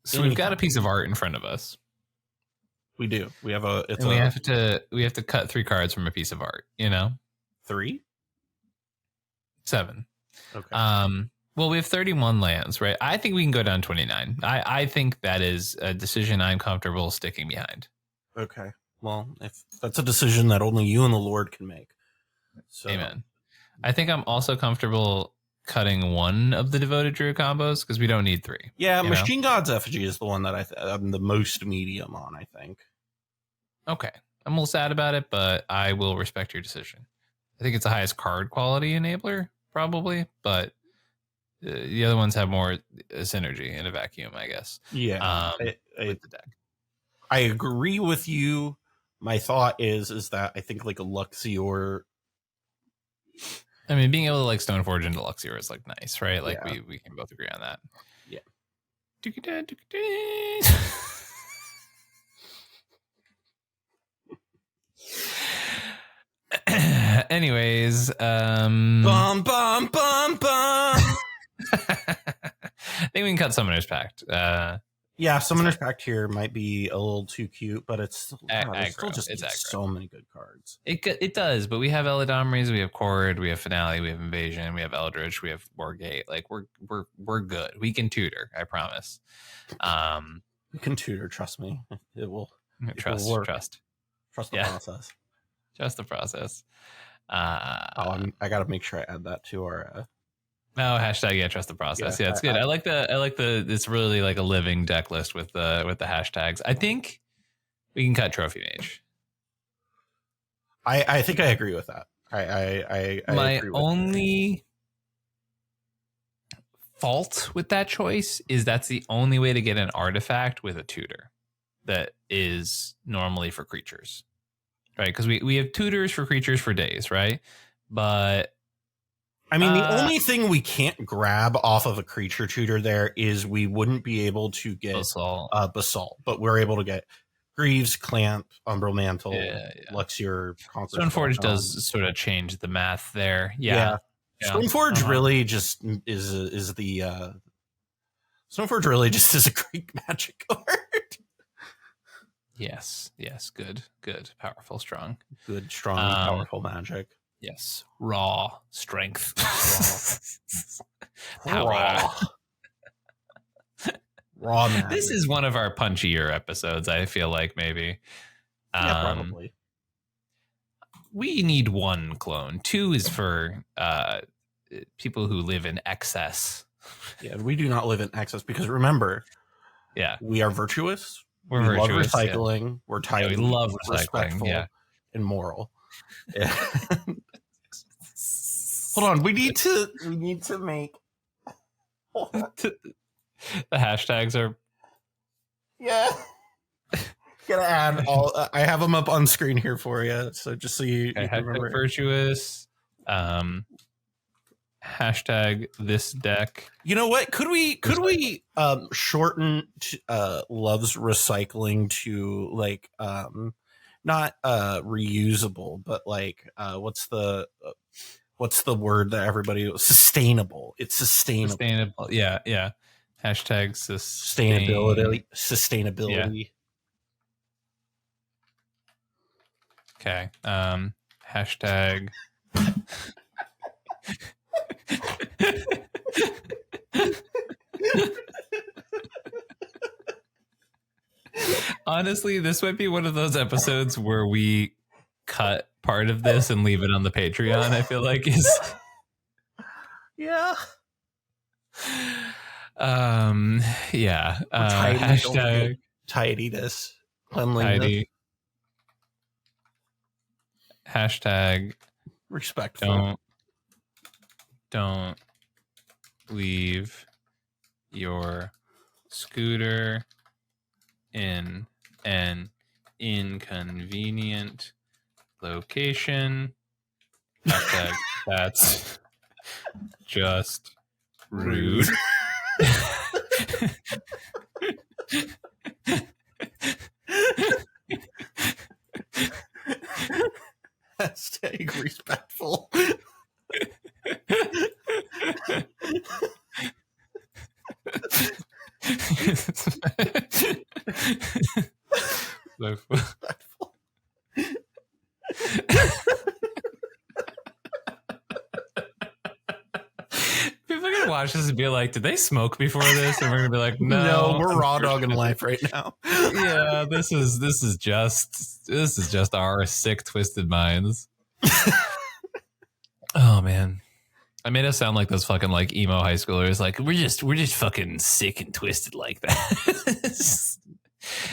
So we've got a piece of art in front of us. We do. We have a. It's and we have to cut 3 cards from a piece of art. 3, 7. Okay. Well, we have 31 lands, right? I think we can go down 29. I think that is a decision I'm comfortable sticking behind. Okay. Well, if that's a decision that only you and the Lord can make. So. Amen. I think I'm also comfortable cutting 1 of the Devoted Druid combos because we don't need 3. Yeah, Machine God's Effigy is the one that I'm the most medium on, I think. Okay. I'm a little sad about it, but I will respect your decision. I think it's the highest card quality enabler, probably, but the other ones have more synergy in a vacuum, I guess. Yeah, with the deck. I agree with you. My thought is that I think like a Luxior. I mean, being able to like Stoneforge into Luxior is like nice, right? Like Yeah. we can both agree on that. Yeah. Anyways, Bum bum bum bum. I think we can cut Summoner's Pact. Yeah, Summoner's Pact here might be a little too cute, but it's still just it's so many good cards. It does, but we have Elidomries, we have Chord, we have Finale, we have Invasion, we have Eldritch, we have Wargate. Like we're good. We can tutor, I promise. We can tutor, trust me. It will trust work. Trust the process. Trust the process. I gotta make sure I add that to our hashtag trust the process. Yeah, it's good. I like the it's really like a living deck list with the hashtags. I think we can cut Trophy Mage. I think I agree with that. I my agree with only fault with that choice is that's the only way to get an artifact with a tutor that is normally for creatures, right? Because we have tutors for creatures for days, right? But I mean, the only thing we can't grab off of a creature tutor there is we wouldn't be able to get Basalt, but we're able to get Greaves, Clamp, Umbral Mantle, Luxior, Conqueror. Stoneforge does sort of change the math there. Yeah. Stoneforge really just is the Stoneforge really just is a Greek magic card. Yes, good, powerful, strong. Good, strong, powerful magic. Yes, raw strength. Raw. Raw magic. This is one of our punchier episodes, I feel like, maybe. Probably. We need 1 clone. 2 is for people who live in excess. Yeah, we do not live in excess because remember, we are virtuous. We love recycling. We're tired. We love recycling. And moral. Yeah. Hold on, we need to make. The hashtags are. Yeah. Gotta add all. I have them up on screen here for you, so just so you remember. Virtuous. Hashtag this deck. You know what? Could we shorten loves recycling to like not reusable, but like what's the word that everybody sustainable? It's sustainable. Yeah. Hashtag sustainability. Okay. Hashtag. Honestly, this might be one of those episodes where we cut part of this and leave it on the Patreon. I feel like is hashtag tidiness, cleanliness. Hashtag respectful. Don't leave your scooter in an inconvenient location. Hashtag that's just rude. gonna watch this and be like, did they smoke before this? And we're gonna be like, no, we're raw dogging life right now. Yeah, this is just our sick, twisted minds. Oh man, I made us sound like those fucking like emo high schoolers. Like we're just fucking sick and twisted like that.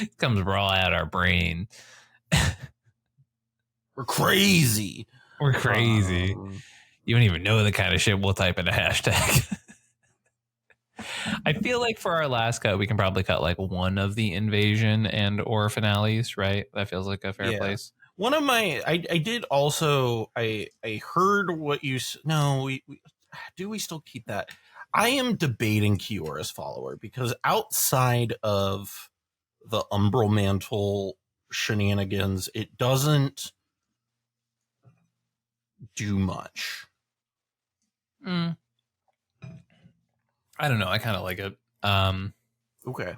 It comes raw out our brain. We're crazy. We're crazy. You don't even know the kind of shit we'll type in a hashtag. I feel like for our last cut, we can probably cut like one of the invasion and or finales, right? That feels like a fair place. One of my, I did also, I heard what you, no, we still keep that? I am debating Kiora's follower because outside of the Umbral Mantle shenanigans, it doesn't do much. I don't know. I kind of like it. Okay.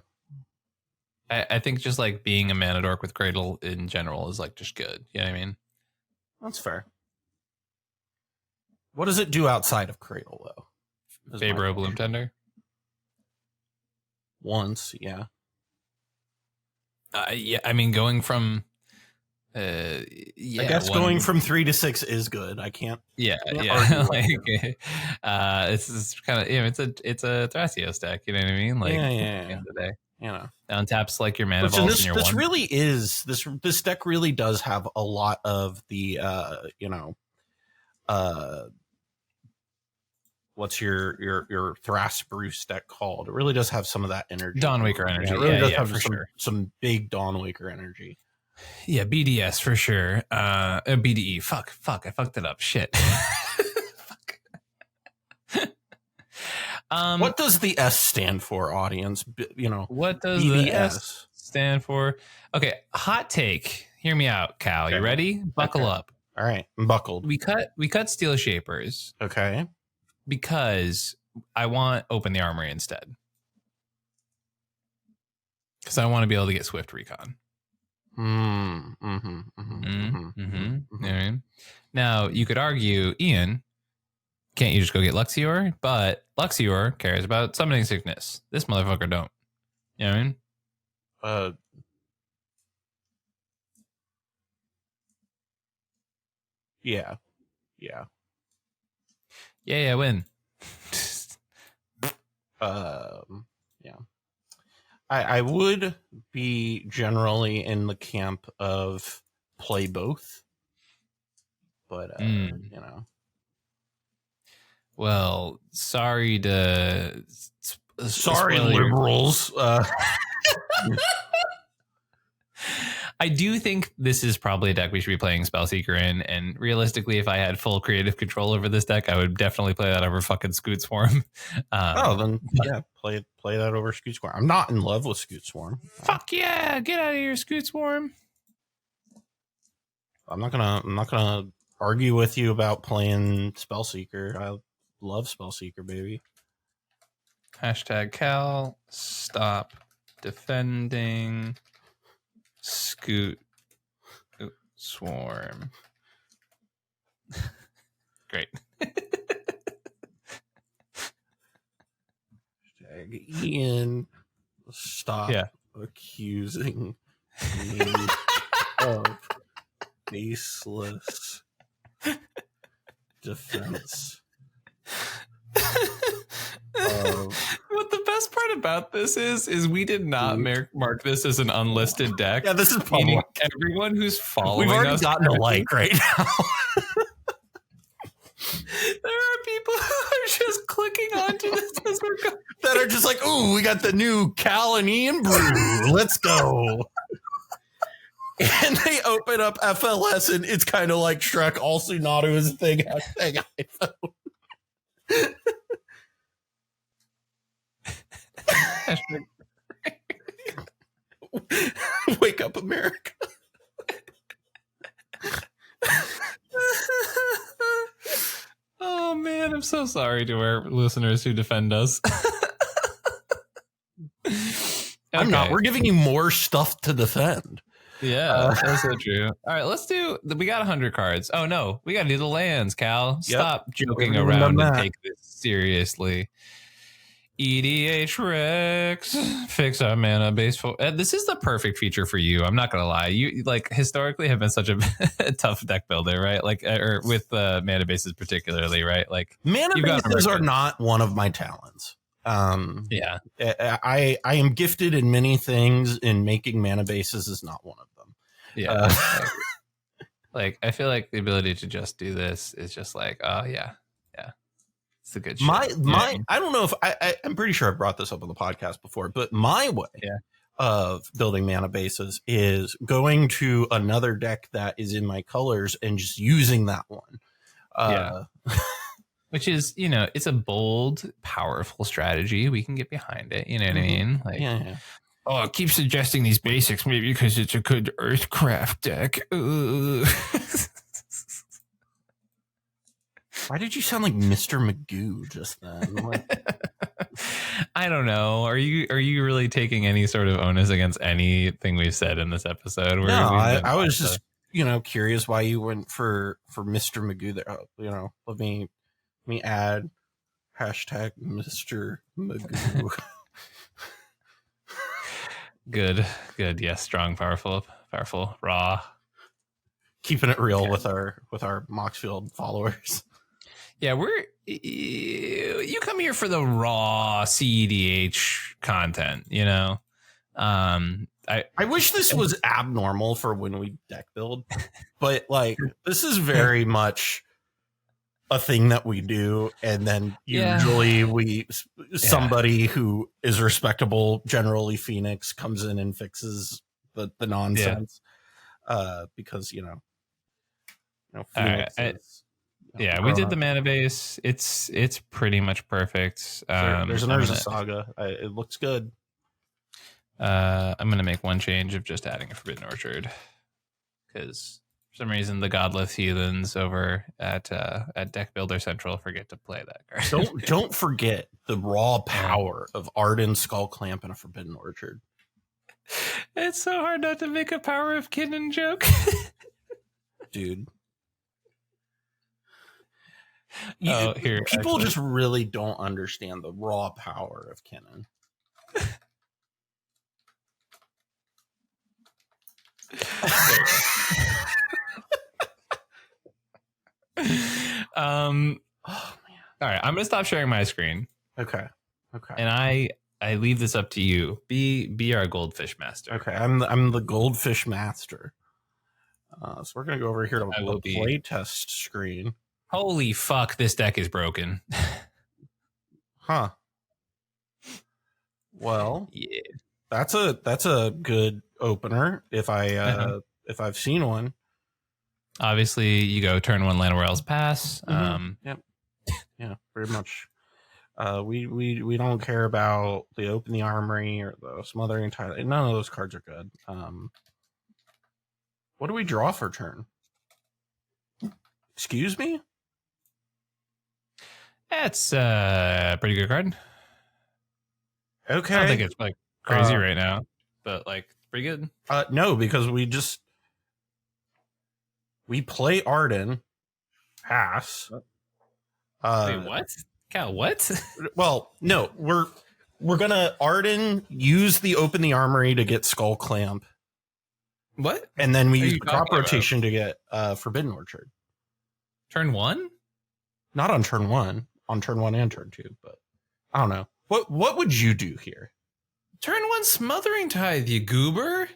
I think just like being a mana dork with Cradle in general is like just good. You know what I mean? That's fair. What does it do outside of Cradle though? Fabro Bloom Tender? Once, yeah. Yeah, I mean going from I guess going from 3 to 6 is good. I can't. Yeah. Like, it's kind of, you know, it's a Thrasios deck. You know what I mean? Like, yeah. At the end of the day, you know, untaps like your mana balls in your this one. really is this deck really does have a lot of the what's your Thras Bruce deck called? It really does have some of that energy. Dawnwaker energy. Yeah, it really does have for sure. Some big Dawnwaker energy. Yeah, BDS for sure. BDE. Fuck. I fucked it up. Shit. Fuck. What does the S stand for, audience? You know, what does BDS the S stand for? Okay, hot take. Hear me out, Cal. Okay. You ready? Buckle up. All right, I'm buckled. We cut Steel Shapers. Okay. Because I want Open the Armory instead. Because I want to be able to get Swift Recon. Now, you could argue, Ian, can't you just go get Luxior? But Luxior cares about summoning sickness. This motherfucker don't. You know what I mean? Yeah. Win. Yeah. I would be generally in the camp of play both, but you know. Well, sorry liberals. I do think this is probably a deck we should be playing Spellseeker in, and realistically, if I had full creative control over this deck, I would definitely play that over fucking Scoot Swarm. Then yeah, play that over Scoot Swarm. I'm not in love with Scoot Swarm. Fuck yeah, get out of here, Scoot Swarm. I'm not gonna argue with you about playing Spellseeker. I love Spellseeker, baby. Hashtag Cal, stop defending Scoot Swarm. Great. Ian, stop accusing me of baseless defense. What the best part about this is we did not mark this as an unlisted deck. Yeah, this is probably everyone who's following we've already us gotten a like right now. There are people who are just clicking onto this as we're going. That are just like, ooh, we got the new Callahan and brew. Let's go. And they open up FLS and it's kind of like Shrek. Also, Nadu is a thing. Hashtag iPhone. Wake up, America. Oh man, I'm so sorry to our listeners who defend us. I'm not. We're giving you more stuff to defend. Yeah, that's so true. All right, we got 100 cards. Oh no, we got to do the lands, Cal. Stop joking around and take this seriously. EDH Rex, fix our mana base. This is the perfect feature for you. I'm not gonna lie. You like historically have been such a tough deck builder, right? Like, or with mana bases particularly, right? Like, mana bases are not one of my talents. Yeah, I am gifted in many things, and making mana bases is not one of them. Yeah, like I feel like the ability to just do this is just like, oh yeah. It's a good shit. I don't know if I'm pretty sure I brought this up on the podcast before, but my way of building mana bases is going to another deck that is in my colors and just using that one. Which is, it's a bold, powerful strategy. We can get behind it. You know what I mean? Like, oh, keep suggesting these basics, maybe because it's a good Earthcraft deck. Why did you sound like Mr. Magoo just then? I don't know. Are you really taking any sort of onus against anything we've said in this episode? No, I was just curious why you went for Mr. Magoo there. Let me add hashtag Mr. Magoo. Good. Yes, strong, powerful, raw. Keeping it real with our Moxfield followers. Yeah, you come here for the raw cEDH content, I wish this was abnormal for when we deck build, but like this is very much a thing that we do, and then usually somebody who is respectable, generally Phoenix, comes in and fixes the nonsense. Because Phoenix we did the mana base. It's pretty much perfect. There's an Urza Saga. It looks good. I'm gonna make one change of just adding a Forbidden Orchard, because for some reason the Godless Heathens over at Deck Builder Central forget to play that card. Don't forget the raw power of Ardenn, Skull Clamp, and a Forbidden Orchard. It's so hard not to make a Power of Kinnan joke. Dude. People just really don't understand the raw power of Kinnan. Oh man. All right, I'm gonna stop sharing my screen. Okay. And I leave this up to you. Be our goldfish master. Okay, I'm the goldfish master. So we're gonna go over here to the playtest screen. Holy fuck! This deck is broken. Huh. Well, yeah. That's a good opener. If I've seen one. Obviously, you go turn one land where else pass. Yep. Yeah, very much. We don't care about the Open the Armory or the Smothering Tide. None of those cards are good. What do we draw for turn? Excuse me? That's a pretty good card. Okay. I don't think it's like crazy right now, but like pretty good. No, because we play Ardenn, pass. Wait, what? Cal, what? Well, no, we're gonna Ardenn use the Open the Armory to get Skull Clamp. What? And then we use the crop rotation to get Forbidden Orchard. Turn one? Not on turn one. On turn one and turn two, but I don't know. What would you do here? Turn one Smothering Tithe, you goober.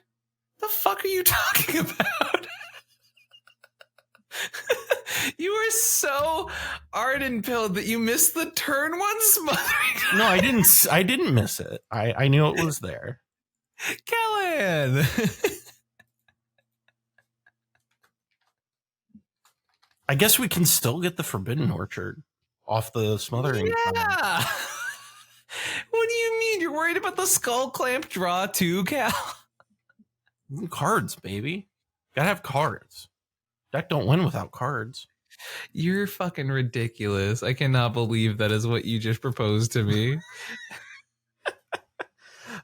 The fuck are you talking about? You were so Ardenn pilled that you missed the turn one Smothering Tithe. No, I didn't miss it. I knew it was there. Callahan. I guess we can still get the Forbidden Orchard off the Smothering. Yeah. What do you mean? You're worried about the Skull Clamp draw too, Cal? Cards, baby. Gotta have cards. Deck don't win without cards. You're fucking ridiculous. I cannot believe that is what you just proposed to me.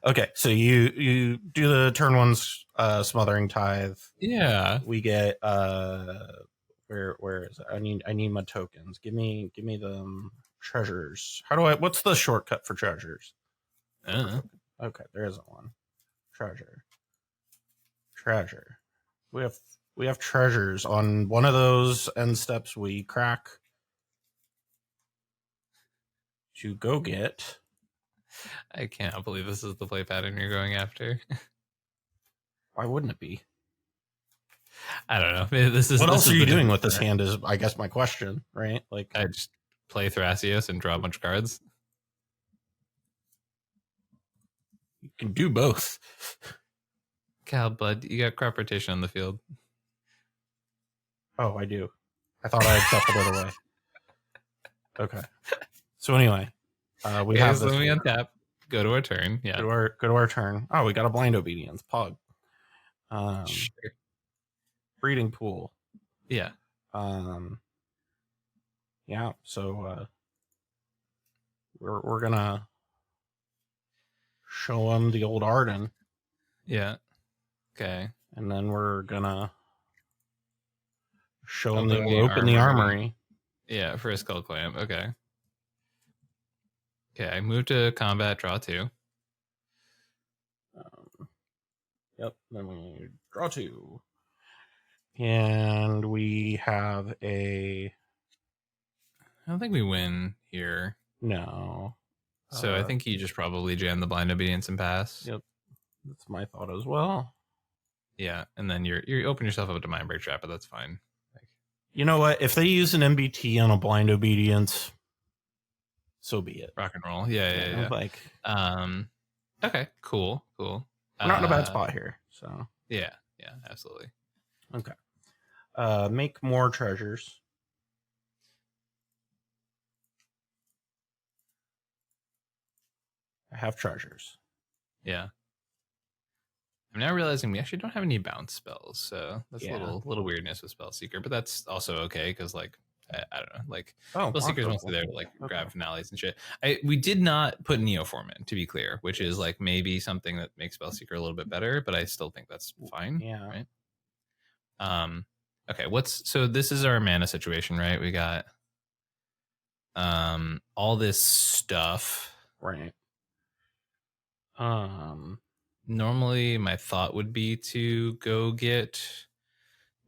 Okay, so you do the turn one's Smothering Tithe. Yeah. We get where is it? I need my tokens. Give me them treasures. What's the shortcut for treasures? Okay, there isn't one. Treasure. We have treasures on one of those end steps we crack to go get. I can't believe this is the play pattern you're going after. Why wouldn't it be? I don't know. What else are you doing with this hand is, I guess, my question, right? Like, I just play Thrasios and draw a bunch of cards. You can do both. Cal, bud, you got crop rotation on the field. Oh, I do. I thought I had shuffled it away. Okay. So anyway, we have this. Let me untap. Go to our turn. Yeah. Go to our turn. Oh, we got a blind obedience. Pog. Sure. Breeding pool. Yeah. Yeah. So we're gonna show them the old Ardenn. Yeah. Okay. And then we're gonna show them the rope in the armory. Yeah, for a skull clamp. Okay. Okay, I move to combat, draw 2. Yep, then we draw 2. And we have a... I don't think we win here. No. So I think you just probably jam the blind obedience and pass. Yep. That's my thought as well. Yeah, and then you open yourself up to mind break trap, but that's fine. You know what? If they use an MBT on a blind obedience, so be it. Rock and roll. Yeah. Like, okay, cool. We're not in a bad spot here. So yeah, absolutely. Okay. Make more treasures. I have treasures. Yeah. I'm now realizing we actually don't have any bounce spells, so that's a little weirdness with Spellseeker, but that's also okay because, like, I don't know, like, Spellseeker's mostly there to like grab finales and shit. We did not put Neoform in, to be clear, which is like maybe something that makes Spellseeker a little bit better, but I still think that's fine. Yeah. Right. Okay. So this is our mana situation, right? We got all this stuff. Right. Normally my thought would be to go get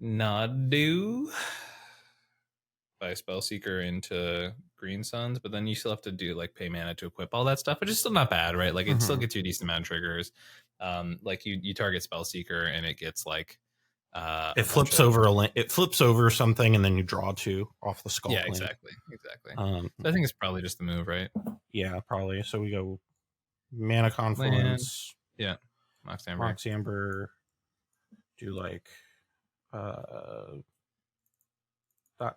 Nadu by Spellseeker into Green Suns, but then you still have to do like pay mana to equip all that stuff, which is still not bad, right? Like it still gets you a decent amount of triggers. Like you target Spellseeker and it gets like it flips over something and then you draw 2 off the skull. Yeah, exactly. So I think it's probably just the move, right? Yeah, probably. So we go Mana Confluence. Yeah. Mox Amber. Do like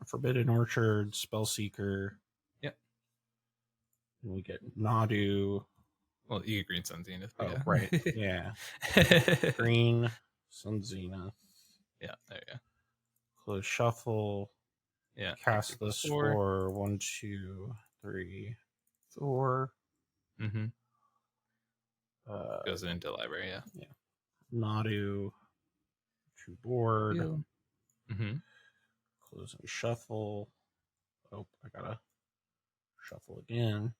Forbidden Orchard, Spellseeker. Yep. And we get Nadu. Well, you get Green Sun Zenith. Oh, yeah. Right. Yeah. Green Sun Zenith. Yeah, there you go. Close shuffle. Yeah. Cast this for 1, 2, 3, 4. Mm-hmm. Goes into library, yeah. Nadu to board. Mm-hmm. Close and shuffle. Oh, I gotta shuffle again.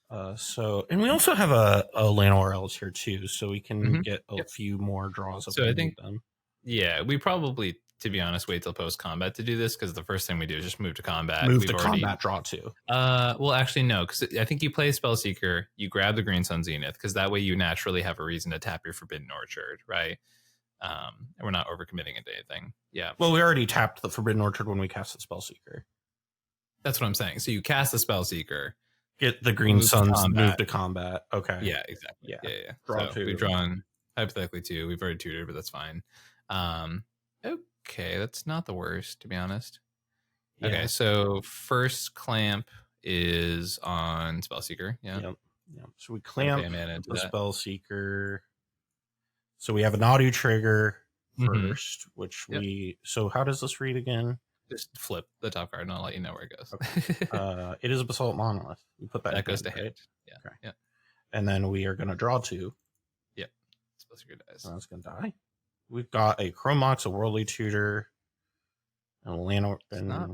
And we also have a Llanowar Elves here too, so we can get a few more draws. So I think them. Yeah, we probably, to be honest, wait till post combat to do this because the first thing we do is just move to combat. Combat, draw 2. Well, actually, no, because I think you play Spellseeker, you grab the Green Sun Zenith because that way you naturally have a reason to tap your Forbidden Orchard, right? And we're not overcommitting into anything. Yeah. Well, we already tapped the Forbidden Orchard when we cast the Spellseeker. That's what I'm saying. So you cast the Spellseeker, get the Green Suns, move to combat. Okay. Yeah, exactly. Yeah. Draw 2. We've drawn hypothetically 2. We've already tutored, but that's fine. Okay, that's not the worst, to be honest. Yeah. Okay, so first clamp is on Spellseeker. Yeah. Yep. So we clamp the Spellseeker. So we have a Nadu trigger first, which So how does this read again? Just flip the top card and I'll let you know where it goes. Okay. It is a Basalt Monolith. We put that goes to hand. Right? Yeah. Okay. Yeah. And then we are going to draw 2. Yep. Spellseeker dies. So that's going to die. we've got a Chromox, a Worldly Tutor, and a Lano. It's not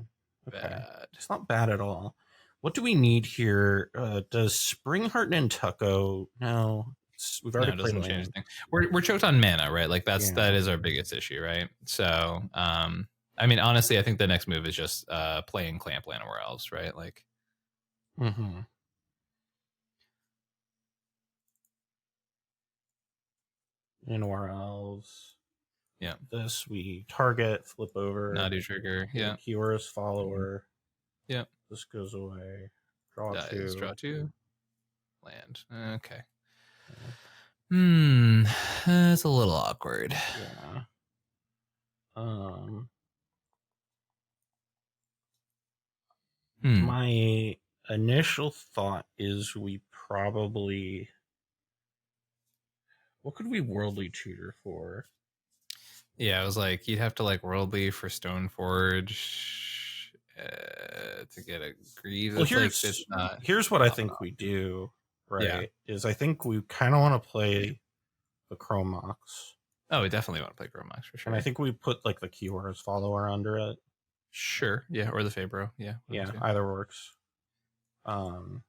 bad. It's not bad at all. What do we need here? Does Springheart and Tucko? No, we've already played change anything. We're choked on mana, right? Like that is our biggest issue, right? So, I mean, honestly, I think the next move is just playing Clamp Llanowar Elves, right? Like, Llanowar Elves. Yeah. This we target, flip over. Nadu trigger. Yeah. Kiора's Follower. Yeah. This goes away. Draw Dies, 2. Draw 2. Land. Okay. It's a little awkward. Yeah. My initial thought is we probably... What could we Worldly Tutor for? Yeah, I was like, you'd have to like Worldly for Stoneforge to get a Grieve. Well, here's what I think we do, right? Yeah. Is I think we kind of want to play the Chromox. Oh, we definitely want to play Chromox for sure. And I think we put like the Keywords Follower under it. Sure. Yeah, or the Fabro. Yeah. Yeah, either works. So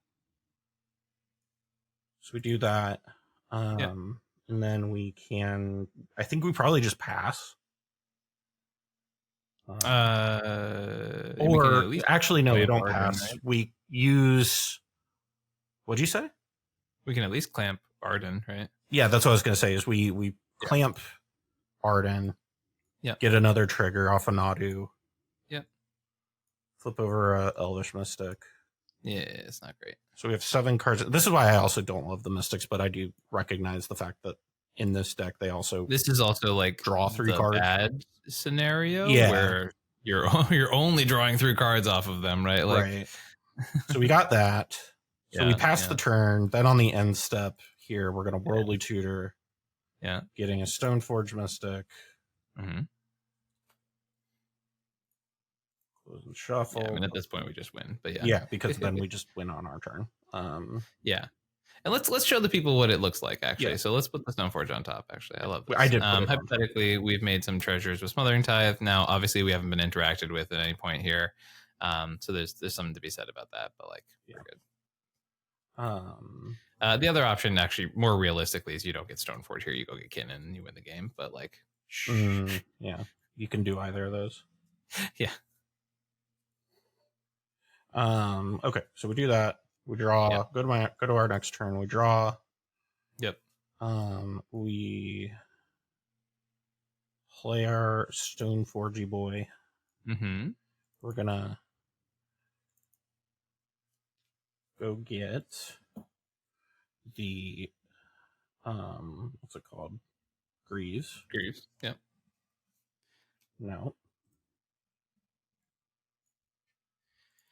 we do that. And then we can... I think we probably just pass. Or actually, no, we don't Ardenn, pass. Right? We use... What'd you say? We can at least clamp Ardenn, right? Yeah, that's what I was going to say, is we clamp Ardenn. Yeah. Get another trigger off a Nadu. Yeah. Flip over a Elvish Mystic. Yeah, it's not great. So we have 7 cards. This is why I also don't love the Mystics, but I do recognize the fact that in this deck they also... This is also like draw 3 cards. Bad scenario where you're only drawing 3 cards off of them, right? Like, right. So we got that. So we passed the turn. Then on the end step here, we're going to Worldly Tutor. Yeah. Getting a Stoneforge Mystic. Close and shuffle. Yeah, I mean, at this point, we just win. But yeah, because then we just win on our turn. Yeah. And let's show the people what it looks like, actually. So let's put the Stoneforge on top, actually. I love this. I did. Hypothetically, we've made some treasures with Smothering Tithe. Now, obviously, we haven't been interacted with at any point here. So there's something to be said about that, but like, we're good. The other option, actually, more realistically, is you don't get Stoneforge here. You go get Kinnan and you win the game. But like, yeah, you can do either of those. Yeah. Okay, so we do that. We draw. Go to our next turn. We draw. Yep. We play our Stoneforgy boy. We're gonna go get the what's it called? Greaves. Yeah. No.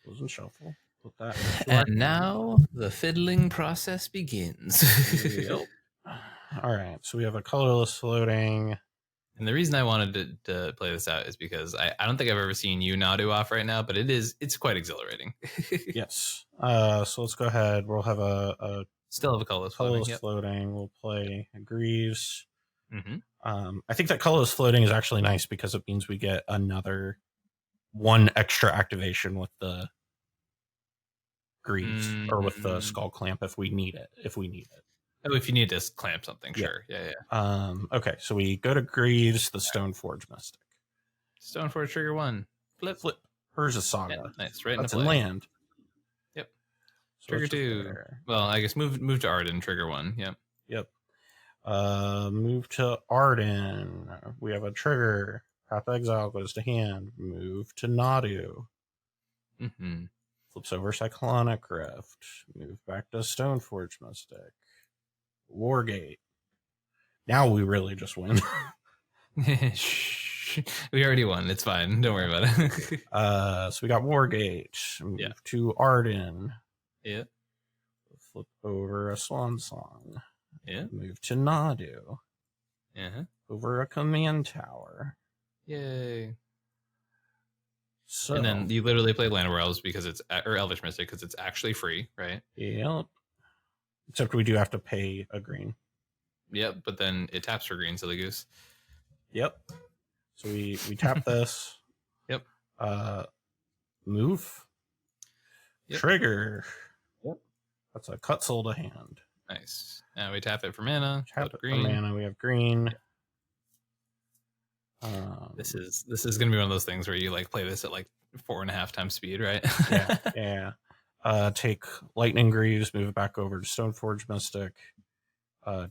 Close and shuffle. Put that. And now the fiddling process begins. Yep. All right. So we have a colorless floating. And the reason I wanted to play this out is because I don't think I've ever seen you Nadu off right now, but it's quite exhilarating. Yes. So let's go ahead. We'll have a still have a colorless floating. We'll play Greaves. I think that colorless floating is actually nice because it means we get another 1 extra activation with the Greaves or with the Skull Clamp if we need it. Oh, if you need to clamp something, sure. Yeah. Okay, so we go to Greaves, the Stoneforge Mystic. Stoneforge trigger 1. Flip. Hers is Saga. Yeah, nice. Right That's in in land. Yep. So trigger 2. Well, I guess move to Ardenn. Trigger 1. Yep. Yep. Move to Ardenn. We have a trigger. Path of Exile goes to hand. Move to Nadu. Flips over Cyclonic Rift. Move back to Stoneforge Mystic. Wargate. Now we really just win. We already won. It's fine. Don't worry about it. So we got Wargate. Move to Ardenn. Yeah. Flip over a Swan Song. Yeah. Move to Nadu. Over a Command Tower. Yay. So, and then you literally play Llanowar Elves because or Elvish Mystic because it's actually free, right? Yep. Except we do have to pay a green. Yep, but then it taps for green, silly goose. Yep. So we tap this. Yep. Move. Yep. Trigger. Yep. That's a cut soul to hand. Nice. Now we tap it for mana. Tap it green. For mana. We have green. This is gonna be one of those things where you like play this at like 4.5 times speed, right? Yeah. Take Lightning Greaves, move it back over to Stoneforge Mystic.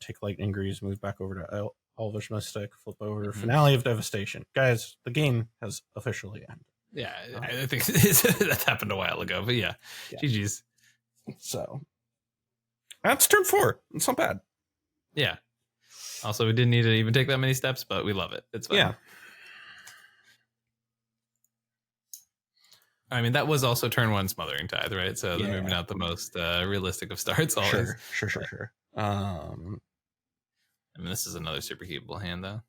Take Lightning Greaves, move back over to Elvish Mystic, flip over. Finale of Devastation. Guys, the game has officially ended. Yeah, I think that happened a while ago, but yeah. GG's. So that's turn 4. It's not bad. Yeah. Also, we didn't need to even take that many steps, but we love it. It's fun. Yeah. I mean, that was also turn 1 Smothering Tithe, right? So maybe not the most realistic of starts always. Sure. I mean, this is another super keepable hand, though.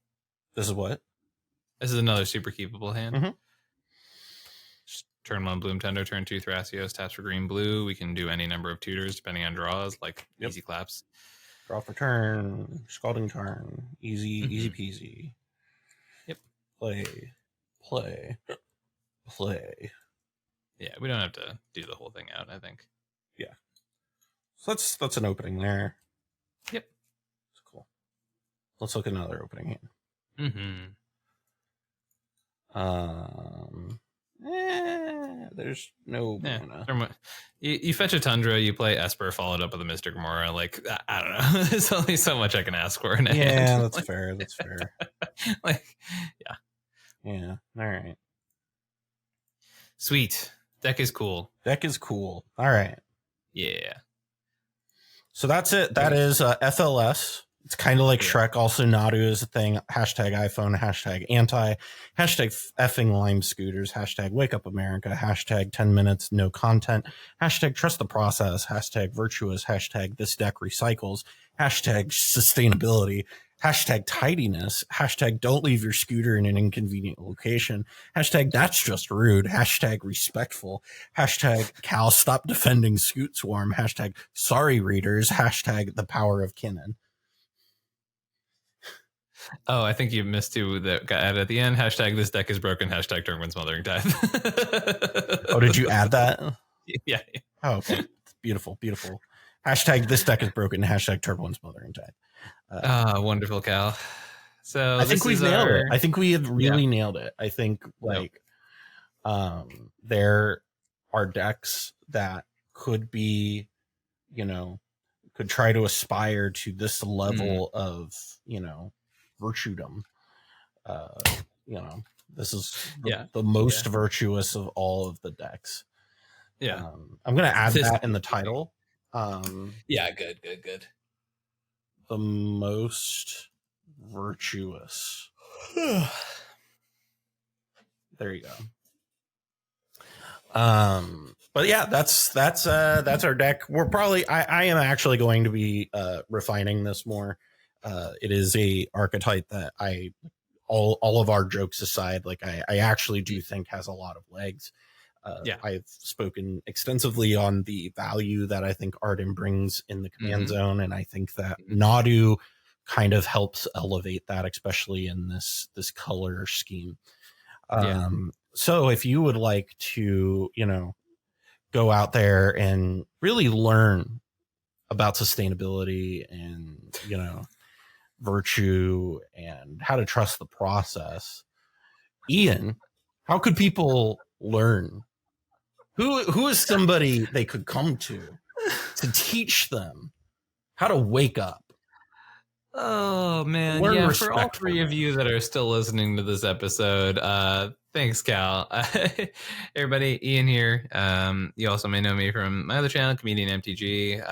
This is what? This is another super keepable hand. Mm-hmm. Turn 1 Bloom Tender, turn 2 Thrasios, taps for green blue. We can do any number of tutors depending on draws, like easy claps. Draw for turn, Scalding Tarn, easy peasy. Yep. Play. Yeah, we don't have to do the whole thing out, I think. Yeah. So that's an opening there. Yep. That's cool. Let's look at another opening hand. There's no mana. You fetch a Tundra, you play Esper, followed up with a Mystic Remora. Like, I don't know. There's only so much I can ask for in a hand. That's fair. Yeah. All right. Sweet. Deck is cool. All right. Yeah. So that's it. That is FLS. It's kind of like Shrek. Also, Nadu is a thing. Hashtag iPhone. Hashtag anti. Hashtag effing lime scooters. Hashtag wake up America. Hashtag 10 minutes no content. Hashtag trust the process. Hashtag virtuous. Hashtag this deck recycles. Hashtag sustainability. Hashtag tidiness. Hashtag don't leave your scooter in an inconvenient location. Hashtag that's just rude. Hashtag respectful. Hashtag Cal stop defending Scoot Swarm. Hashtag sorry readers. Hashtag the power of Kinnan. Oh, I think you missed 2 that got added at the end. Hashtag this deck is broken. Hashtag turn 1 Smothering Tithe. Oh, did you add that? Yeah. Oh, okay. Beautiful. Hashtag this deck is broken. Hashtag turn 1 Smothering Tithe. Wonderful, Cal. So I think we've nailed it. I think we have really nailed it. I think there are decks that could be, could try to aspire to this level of, virtudom. This is the most virtuous of all of the decks. Yeah. I'm going to add that in the title. Good. The most virtuous. There you go. But yeah, that's our deck. We're probably I am actually going to be refining this more. It is a archetype that all of our jokes aside, like I actually do think has a lot of legs. I've spoken extensively on the value that I think Ardenn brings in the command zone, and I think that Nadu kind of helps elevate that, especially in this color scheme. So if you would like to, go out there and really learn about sustainability and, virtue and how to trust the process, Ian, how could people learn? Who is somebody they could come to teach them how to wake up? Oh man, for all 3 of you that are still listening to this episode, thanks, Cal. Everybody, Ian here. You also may know me from my other channel, Comedian MTG.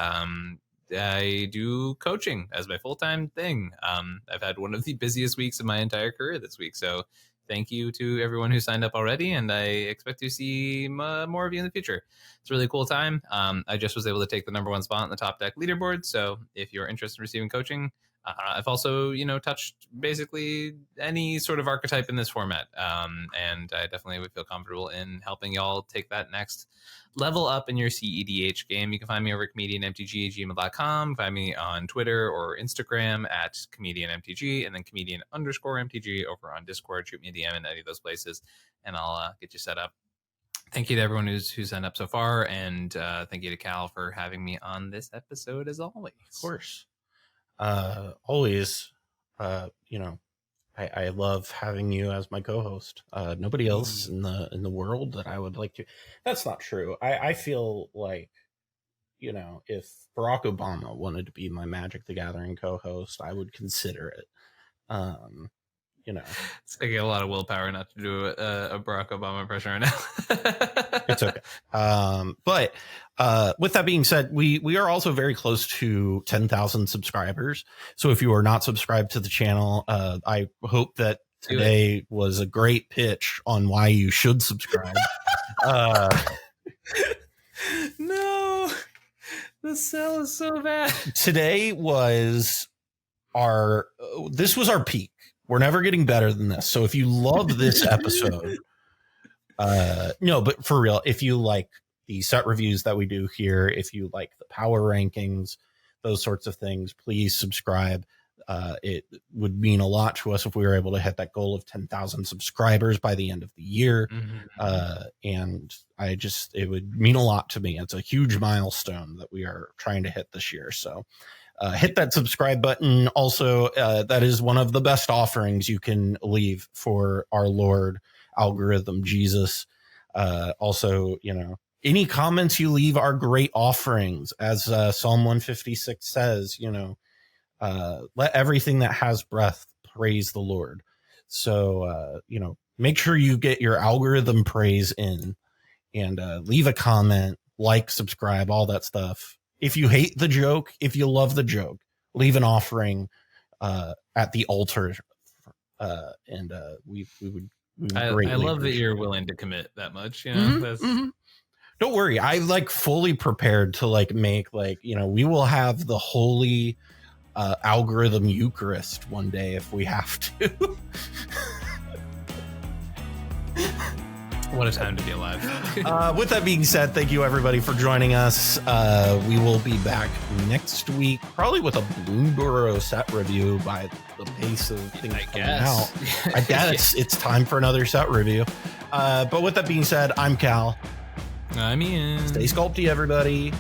I do coaching as my full-time thing. I've had one of the busiest weeks of my entire career this week, so thank you to everyone who signed up already, and I expect to see more of you in the future. It's a really cool time. I just was able to take the #1 spot on the top deck leaderboard, so if you're interested in receiving coaching, I've also, touched basically any sort of archetype in this format. And I definitely would feel comfortable in helping y'all take that next level up in your cEDH game. You can find me over at ComedIanMTG@gmail.com. Find me on Twitter or Instagram at ComedIanMTG, and then Comedian_MTG over on Discord. Shoot me a DM in any of those places, and I'll get you set up. Thank you to everyone who's signed up so far, and thank you to Cal for having me on this episode as always. Of course. Always, I love having you as my co-host. Nobody else in the world that I would like to. That's not true. I feel like, if Barack Obama wanted to be my Magic the Gathering co-host, I would consider it. It's taking a lot of willpower not to do a Barack Obama impression right now. It's okay. But with that being said, we are also very close to 10,000 subscribers. So if you are not subscribed to the channel, I hope that today was a great pitch on why you should subscribe. No, the sell is so bad. Today was this was our peak. We're never getting better than this. So if you love this episode, no, but for real, if you like the set reviews that we do here, if you like the power rankings, those sorts of things, please subscribe. It would mean a lot to us if we were able to hit that goal of 10,000 subscribers by the end of the year. And it would mean a lot to me. It's a huge milestone that we are trying to hit this year. So hit that subscribe button. Also, that is one of the best offerings you can leave for our Lord algorithm Jesus. Also, any comments you leave are great offerings. As Psalm 156 says, let everything that has breath praise the Lord. So, make sure you get your algorithm praise in, and leave a comment, like, subscribe, all that stuff. If you hate the joke, if you love the joke, leave an offering at the altar, and we would. I love that you're willing to commit that much. Don't worry, I fully prepared to make we will have the holy algorithm Eucharist one day if we have to. What a time to be alive. With that being said, thank you everybody for joining us. We will be back next week, probably with a Bloomburrow set review by the pace of things coming out. I guess it's time for another set review. But with that being said, I'm Cal. I'm Ian. Stay sculpty, everybody.